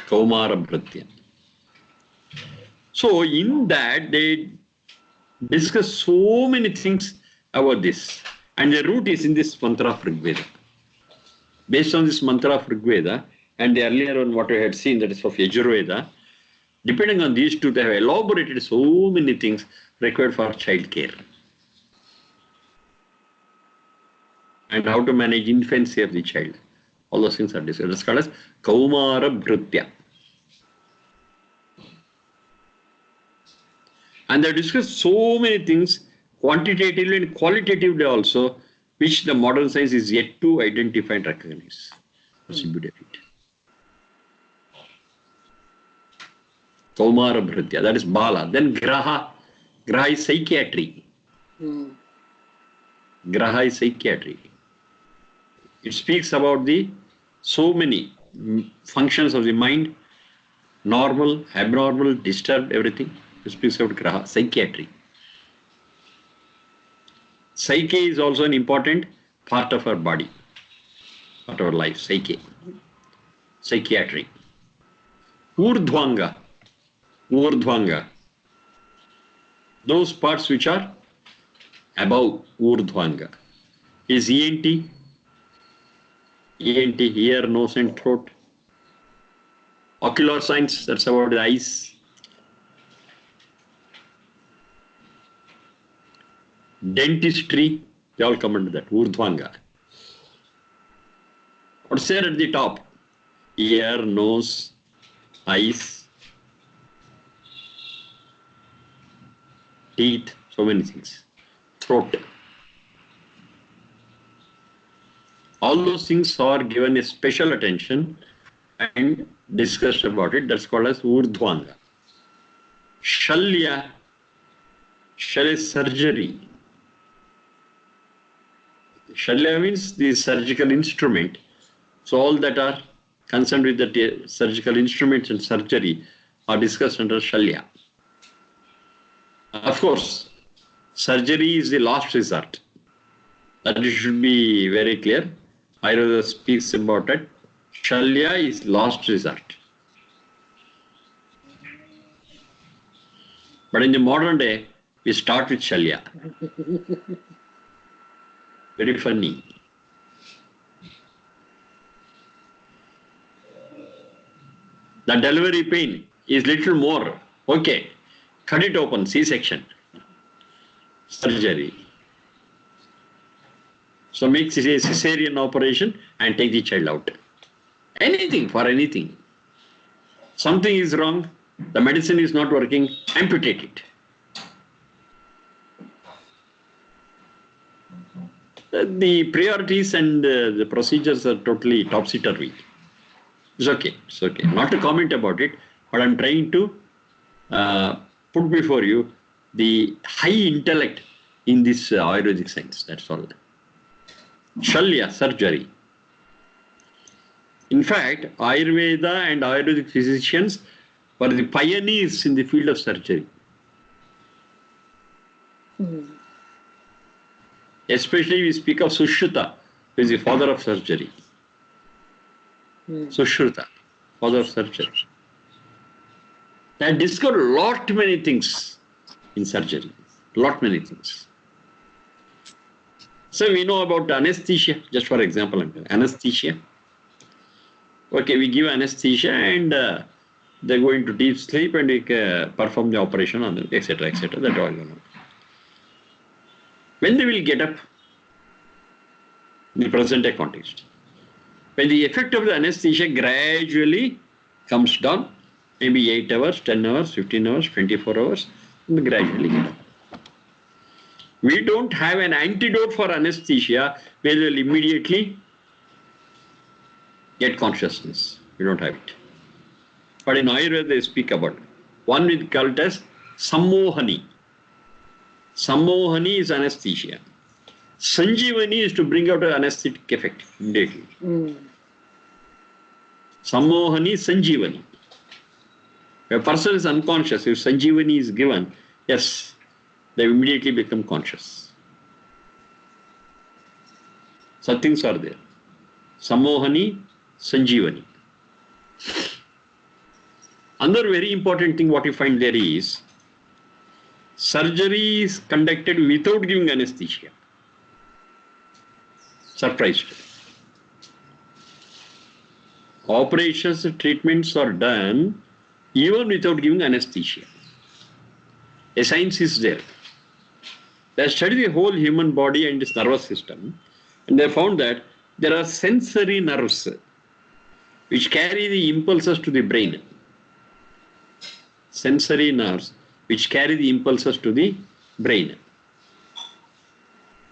Speaker 1: Kaumara Bhrutya. So in that they discuss so many things about this. And the root is in this mantra of Rigveda. Based on this mantra of Rigveda and the earlier one what we had seen, that is of Yajurveda, depending on these two, they have elaborated so many things required for child care. And how to manage infancy of the child. All those things are discussed. That's called as Kaumara Bhrutya. And they discuss so many things, quantitatively and qualitatively also, which the modern science is yet to identify and recognize. That's the beauty of it. Kaumara Bhrutya, that is Bala. Then Graha. Graha is psychiatry. Graha is psychiatry. It speaks about the so many functions of the mind, normal, abnormal, disturbed, everything. It speaks about Graha, psychiatry. Psyche is also an important part of our body, part of our life, psyche. Psychiatry. Urdhvanga. Urdhvanga. Those parts which are above Urdhvanga is ENT, ear, nose and throat. Ocular science, that's about the eyes. Dentistry, they all come under that, Urdhvanga. What's there at the top? Ear, nose, eyes. teeth, so many things. Throat. All those things are given a special attention and discussed about it. That's called as Urdhvanga. Shalya. Shalya is surgery. Shalya means the surgical instrument. So all that are concerned with the surgical instruments and surgery are discussed under Shalya. Of course, surgery is the last resort. That should be very clear. Ayurveda speaks about it. Shalya is last resort. But in the modern day, we start with Shalya. Very funny. The delivery pain is little more. Okay, cut it open, C-section. Surgery. So make a cesarean operation and take the child out. Anything, for anything. Something is wrong, the medicine is not working, amputate it. The priorities and the procedures are totally topsy-turvy. It's okay. Not to comment about it, but I'm trying to put before you the high intellect in this Ayurvedic science. That's all. Shalya, surgery. In fact, Ayurveda and Ayurvedic physicians were the pioneers in the field of surgery. Especially we speak of Sushruta, who is the father of surgery. Sushruta, father of surgery. They discovered lot many things in surgery. Lot many things. So we know about anesthesia, just for example, anesthesia. Okay, we give anesthesia and they go into deep sleep and we perform the operation on them, etc., etc. That all you know. When they will get up, in the present day context, when the effect of the anesthesia gradually comes down, maybe 8 hours, 10 hours, 15 hours, 24 hours, and gradually get up. We don't have an antidote for anesthesia where they will immediately get consciousness. We don't have it. But in Ayurveda they speak about one we call it as sammohani. Sammohani is anesthesia. Sanjeevani is to bring out an anesthetic effect immediately. Sammohani, Sanjeevani. If a person is unconscious, if Sanjeevani is given, yes, they immediately become conscious. Such things are there. Sammohani, Sanjeevani. Another very important thing what you find there is, surgery is conducted without giving anesthesia. Surprised. Operations, treatments are done even without giving anesthesia. A science is there. They studied the whole human body and its nervous system, and they found that there are sensory nerves which carry the impulses to the brain. Sensory nerves which carry the impulses to the brain.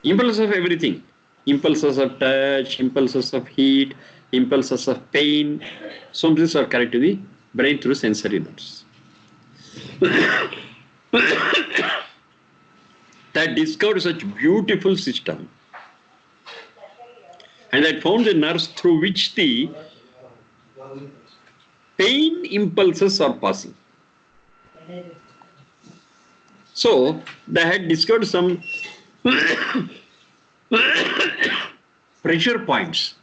Speaker 1: Impulses of everything. Impulses of touch, impulses of heat, impulses of pain. Some things are carried to the brain through sensory nerves. That discovered such beautiful system, and that found the nerves through which the pain impulses are passing. So they had discovered some pressure points.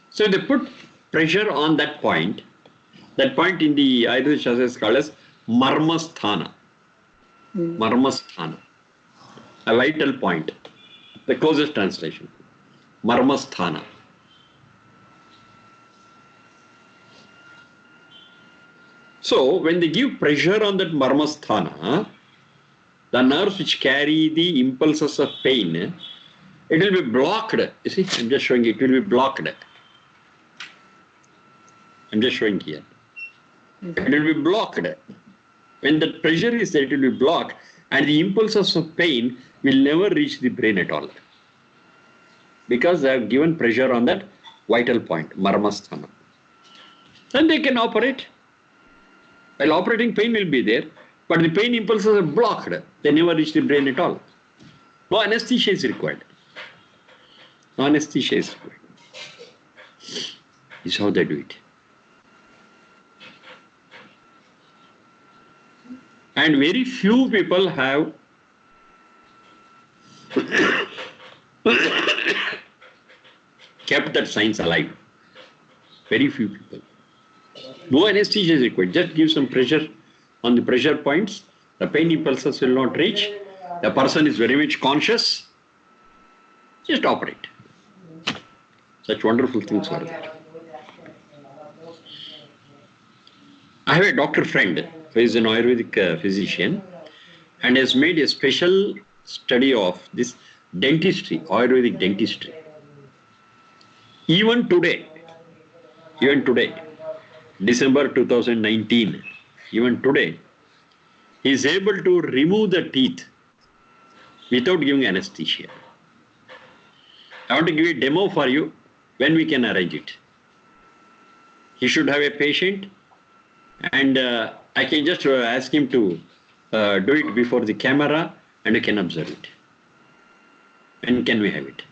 Speaker 1: So they put pressure on that point. That point in the Ayurveda Shastra is called as marmasthana. Marmasthana. A vital point. The closest translation. Marmasthana. So when they give pressure on that marmasthana, the nerves which carry the impulses of pain, it will be blocked. You see, I'm just showing it will be blocked. I'm just showing here. It will be blocked. When the pressure is there, it will be blocked, and the impulses of pain will never reach the brain at all. Because they have given pressure on that vital point, marmasthana. Then they can operate. While operating, pain will be there, but the pain impulses are blocked. They never reach the brain at all. No anesthesia is required. No anesthesia is required. This is how they do it. And very few people have kept that science alive. Very few people. No anesthesia is required. Just give some pressure on the pressure points. The pain impulses will not reach. The person is very much conscious. Just operate. Such wonderful things are there. I have a doctor friend who is an Ayurvedic physician and has made a special study of this dentistry, Ayurvedic dentistry. Even today, December 2019, even today, he is able to remove the teeth without giving anesthesia. I want to give a demo for you when we can arrange it. He should have a patient, and I can just ask him to do it before the camera, and you can observe it. When can we have it?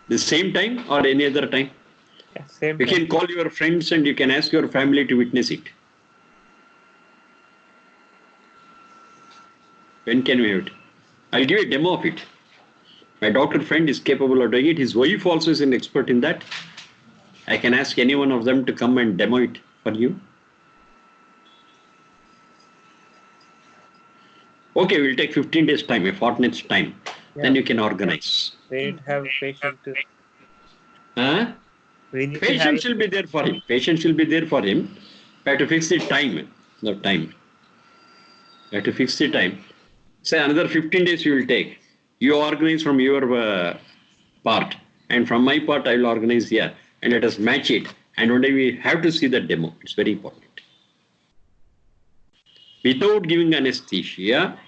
Speaker 1: The same time or any other time?
Speaker 3: Yeah, same
Speaker 1: You
Speaker 3: time.
Speaker 1: can call your friends and you can ask your family to witness it. When can we have it? I'll give a demo of it. My doctor friend is capable of doing it. His wife also is an expert in that. I can ask any one of them to come and demo it for you. Okay, we'll take 15 days time, a fortnight's time.
Speaker 3: Yeah.
Speaker 1: Then you can organize.
Speaker 3: We need to have a patient to.
Speaker 1: Huh?
Speaker 3: We need to
Speaker 1: Patients
Speaker 3: have
Speaker 1: will be there for him. Patients will be there for him. We have to fix the time. The time. We have to fix the time. Say another 15 days you will take. You organize from your part, and from my part I will organize here, and let us match it. And one day we have to see the demo. It's very important. Without giving anesthesia,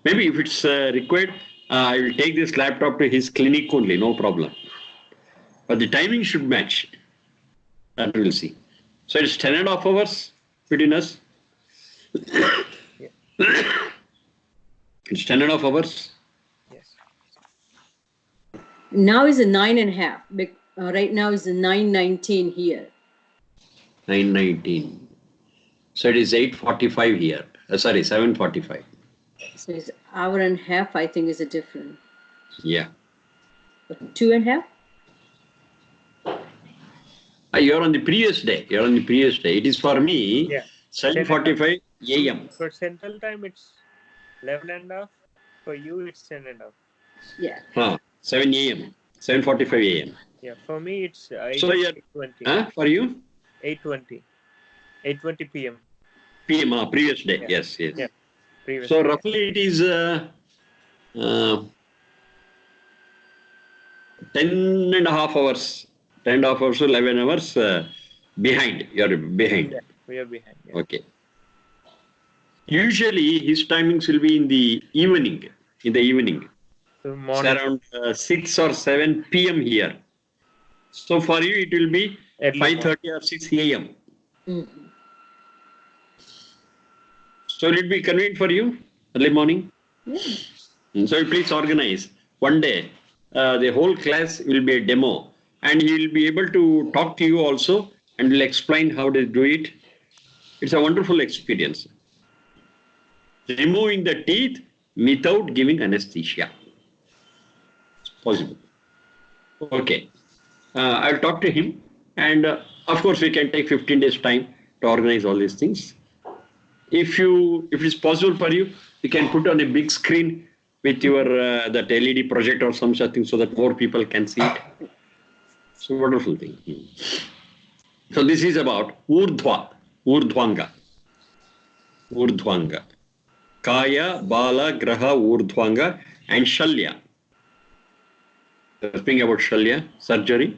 Speaker 1: maybe if it's required, I will take this laptop to his clinic only, no problem. But the timing should match. That we'll see. So it's 10.5 hours between us. It's 10.5 hours.
Speaker 3: Yes.
Speaker 4: Now is a 9.5. Right now is the 9:19 here.
Speaker 1: 9:19. So it is 8:45 here. Sorry, 7:45.
Speaker 4: So it's hour and a half, I think, is a difference.
Speaker 1: Yeah.
Speaker 4: 2.5?
Speaker 1: You're on the previous day. You're on the previous day. It is for me
Speaker 3: Yeah.
Speaker 1: 7:45 a.m.
Speaker 3: For Central Time, it's 11.5. For you, it's 10.5.
Speaker 4: Yeah.
Speaker 1: 7 a.m. 7:45 a.m.
Speaker 3: Yeah. For me, it's
Speaker 1: So you're
Speaker 3: 8:20.
Speaker 1: for you
Speaker 3: 8:20. 8:20 p.m.
Speaker 1: PM previous day.
Speaker 3: Yeah.
Speaker 1: Yes.
Speaker 3: Yeah. Previous.
Speaker 1: So
Speaker 3: day.
Speaker 1: roughly it is 10.5 hours. 10.5 hours to 11 hours behind. You're behind.
Speaker 3: Yeah, we are behind. Yeah.
Speaker 1: Okay. Usually his timings will be in the evening. In the evening.
Speaker 3: So
Speaker 1: It's
Speaker 3: morning.
Speaker 1: around 6 or 7 p.m. here. So for you it will be
Speaker 3: Early
Speaker 1: 5:30 or 6 a.m.
Speaker 4: Mm-hmm.
Speaker 1: So will it be convenient for you early morning?
Speaker 4: Yeah.
Speaker 1: So please organize. One day the whole class will be a demo, and he will be able to talk to you also and will explain how to do it. It's a wonderful experience. Removing the teeth without giving anesthesia. It's possible. Okay. I'll talk to him, and of course we can take 15 days time to organize all these things. If it is possible for you, you can put on a big screen with your that LED projector or some such thing so that more people can see it. It's a wonderful thing. So this is about Urdhvanga. Kaya, Bala, Graha, Urdhvanga, and Shalya. Speaking about Shalya, surgery.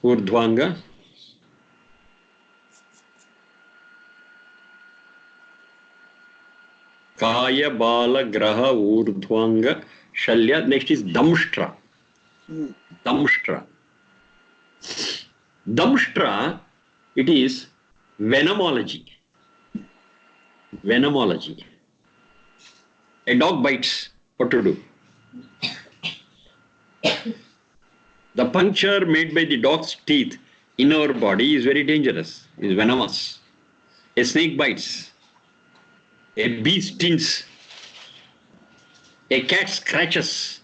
Speaker 1: Urdhvanga, Kaya, Bala, Graha, Urdhvanga, Shalya. Next is Damshtra. Damshtra. Damshtra, it is venomology. Venomology. A dog bites. What to do? The puncture made by the dog's teeth in our body is very dangerous, is venomous. A snake bites. A bee stings. A cat scratches.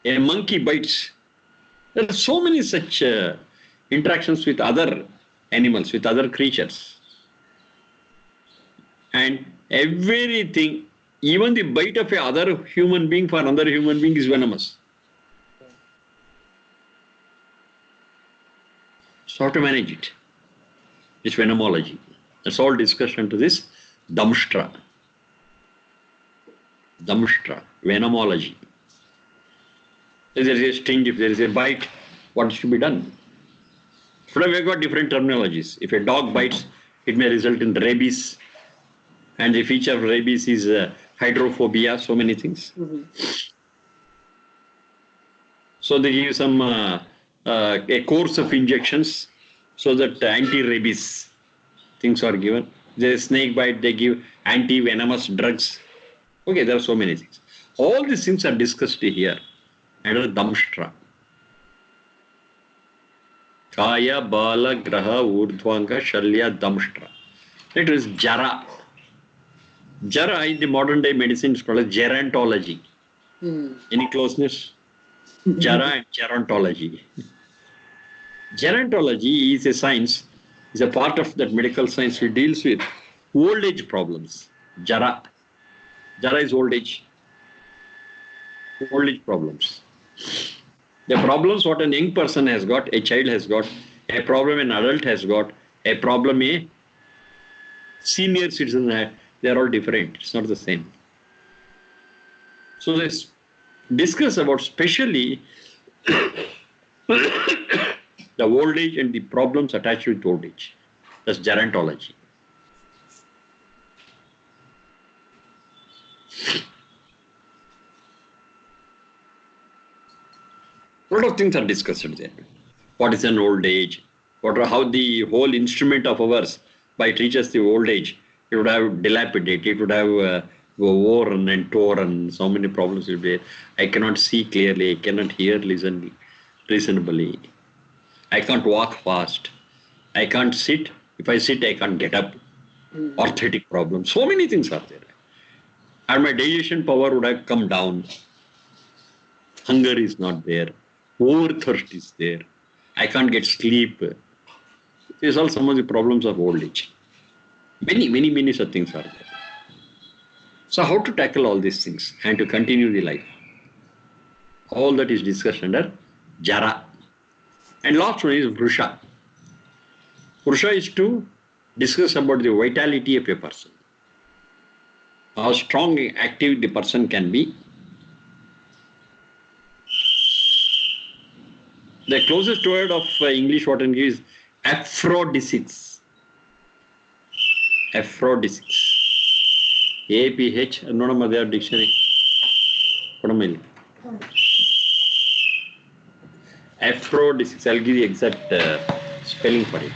Speaker 1: A monkey bites. There are so many such interactions with other animals, with other creatures. And everything, even the bite of a other human being for another human being is venomous. So how to manage it? It's venomology. That's all discussion to this Damshtra. Damshtra, venomology. If there is a sting, if there is a bite, what should be done? Today we have got different terminologies. If a dog bites, it may result in rabies. And the feature of rabies is hydrophobia, so many things. So they give some a course of injections so that anti-rabies things are given. There's snake bite, they give anti-venomous drugs. Okay, there are so many things. All these things are discussed here under Damshtra. Kaya, Bala, Graha, Urdhvanga, Shalya, Damshtra. It is Jara. Jara in the modern day medicine is called as gerontology. Any closeness? Jara and gerontology. Gerontology is a science, is a part of that medical science which deals with old age problems. Jara. Jara is old age. Old age problems. The problems what a young person has got, a child has got, a problem an adult has got, a problem a senior citizen has, they are all different. It's not the same. So let's discuss about specially the old age and the problems attached with old age. That's gerontology. A lot of things are discussed there. What is an old age? How the whole instrument of ours might reach us the old age. It would have dilapidated, it would have worn and torn, so many problems will be there. I cannot see clearly, I cannot hear reasonably. I can't walk fast. I can't sit. If I sit, I can't get up. Orthotic problems. So many things are there. And my digestion power would have come down. Hunger is not there. Overthirst is there. I can't get sleep. These are some of the problems of old age. Many such things are there. So how to tackle all these things and to continue the life? All that is discussed under Jara. And last one is Vrusha. Vrusha is to discuss about the vitality of a person. How strong, active the person can be. The closest word of English what I can give is aphrodisics. Aphrodisics. APH, no Mother dictionary. Aphrodisics, I'll give the exact spelling for it.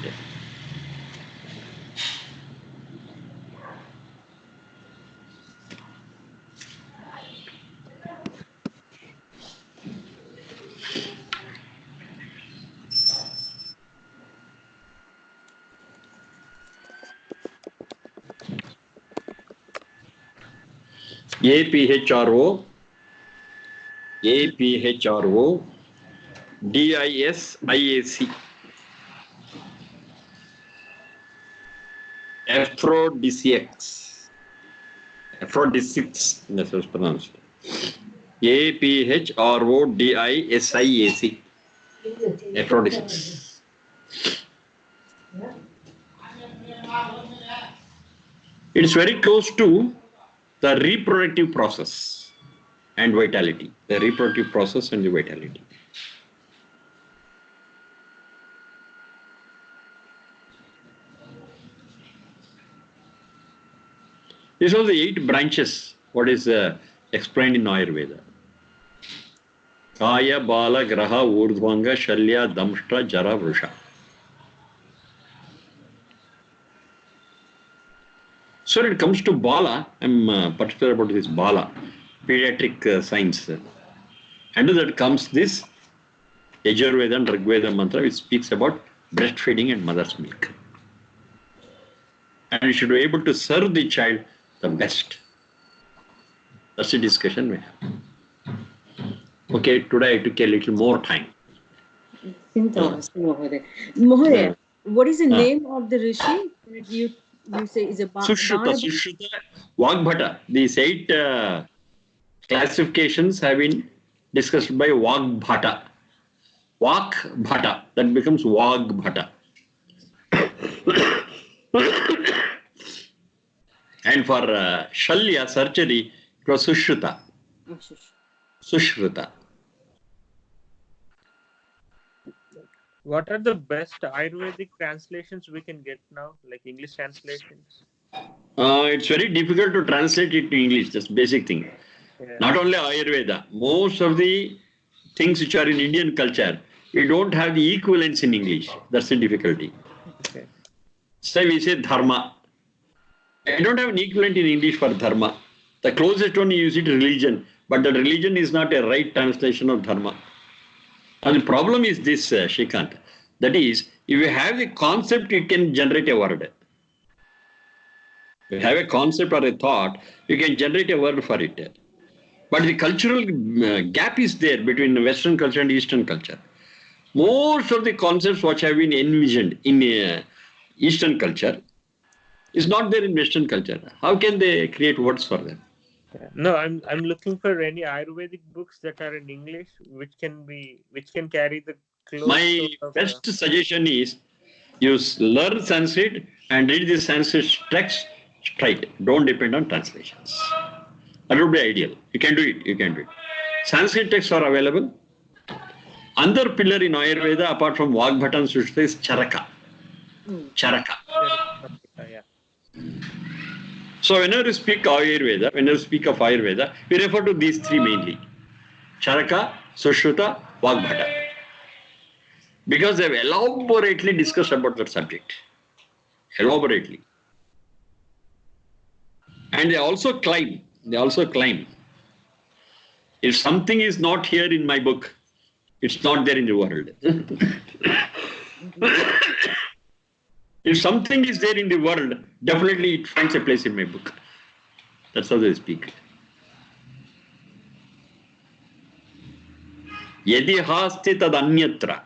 Speaker 1: APHRO DISIAC. Aphrodisiacs. Aphrodisics, that's how it's pronounced. APHRODISIAC. Aphrodisics. It's very close to the reproductive process and vitality. The reproductive process and the vitality. These are the 8 branches, what is explained in Ayurveda. Kaya, Bala, Graha, Urdhvanga, Shalya, Damshta, Jara, Vrusha. So when it comes to Bala, I'm particular about this Bala, pediatric science. Under that comes this Yajurveda and Rigveda mantra, which speaks about breastfeeding and mother's milk. And you should be able to serve the child the best. That's the discussion we have. Okay, today I took a little more time.
Speaker 4: Mohoday, what is the name of the Rishi? You say is a
Speaker 1: Sushruta, Vagbhata. These 8 classifications have been discussed by Vagbhata. Vagbhata, that becomes Vagbhata. And for Shalya, surgery, it was Sushruta. Sushruta.
Speaker 3: What are the best Ayurvedic translations we can get now, like English translations?
Speaker 1: It's very difficult to translate it to English, just basic thing.
Speaker 3: Yeah.
Speaker 1: Not only Ayurveda, most of the things which are in Indian culture, we don't have the equivalents in English. That's the difficulty.
Speaker 3: Okay.
Speaker 1: So we say dharma. I don't have an equivalent in English for dharma. The closest one you use it religion, but the religion is not a right translation of dharma. And the problem is this, Shrikant. That is, if you have the concept, you can generate a word. If you have a concept or a thought, you can generate a word for it. But the cultural gap is there between Western culture and Eastern culture. Most of the concepts which have been envisioned in Eastern culture is not there in Western culture. How can they create words for them?
Speaker 3: Yeah. No, I'm looking for any Ayurvedic books that are in English which can carry the close.
Speaker 1: My best suggestion is you learn Sanskrit and read the Sanskrit text straight. Don't depend on translations. That would be ideal. You can do it. Sanskrit texts are available. Another pillar in Ayurveda, apart from Vagbhata and Sushruta, is Charaka. Charaka.
Speaker 3: Yeah.
Speaker 1: So whenever we speak of Ayurveda, we refer to these 3 mainly. Charaka, Sushruta, Vagbhata. Because they have elaborately discussed about that subject. Elaborately. And they also claim, if something is not here in my book, it's not there in the world. If something is there in the world, definitely it finds a place in my book. That's how they speak. Yadi hasti tad anyatra.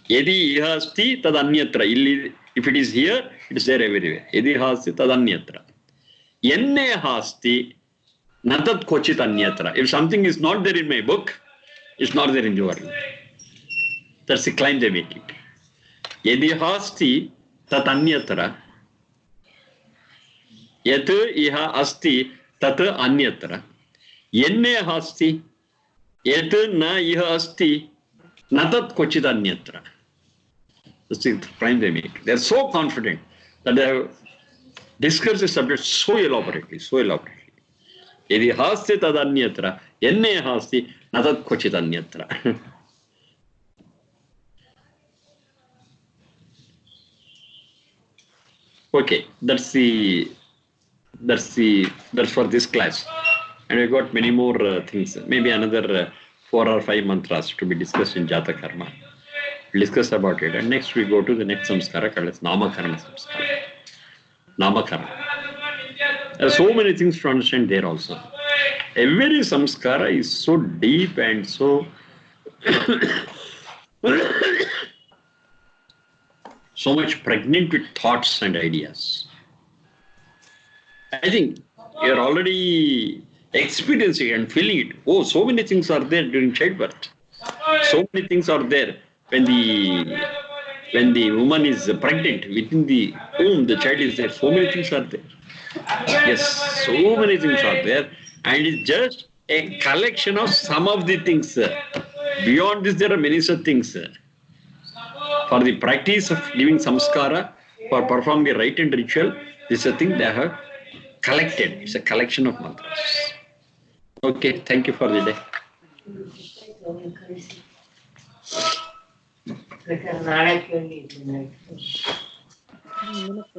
Speaker 1: Yadi hasti tad anyatra. If it is here, it is there everywhere. Yadi hasti tad anyatra. Yenne hasti natat kochit anyatra. If something is not there in my book, it's not there in the world. That's the claim they make it. Yadi hasti tat anyatra. Yat iha asti tat anyatra. Yenne hasti yat na iha asti natat kochit anyatra. That's the claim they make. They are so confident that they have discussed the subject so elaborately. Yadi hasti tad anyatra. Yenne hasti natat kochit anyatra. Okay, that's for this class, and we got many more things. Maybe another 4 or 5 mantras to be discussed in Jata Karma. We'll discuss about it, and next we go to the next samskara called as Namakarana samskara. Namakarana. There are so many things to understand there also. Every samskara is so deep and so so much pregnant with thoughts and ideas. I think you're already experiencing and feeling it. Oh, so many things are there during childbirth. So many things are there when the woman is pregnant. Within the womb, the child is there. So many things are there. Yes, so many things are there. And it's just a collection of some of the things. Beyond this, there are many such things. For the practice of giving samskara, for performing the rite and ritual, This is a thing they have collected. It's a collection of mantras. Okay, thank you for the day.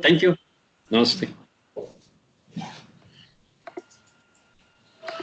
Speaker 1: Thank you. Namaste.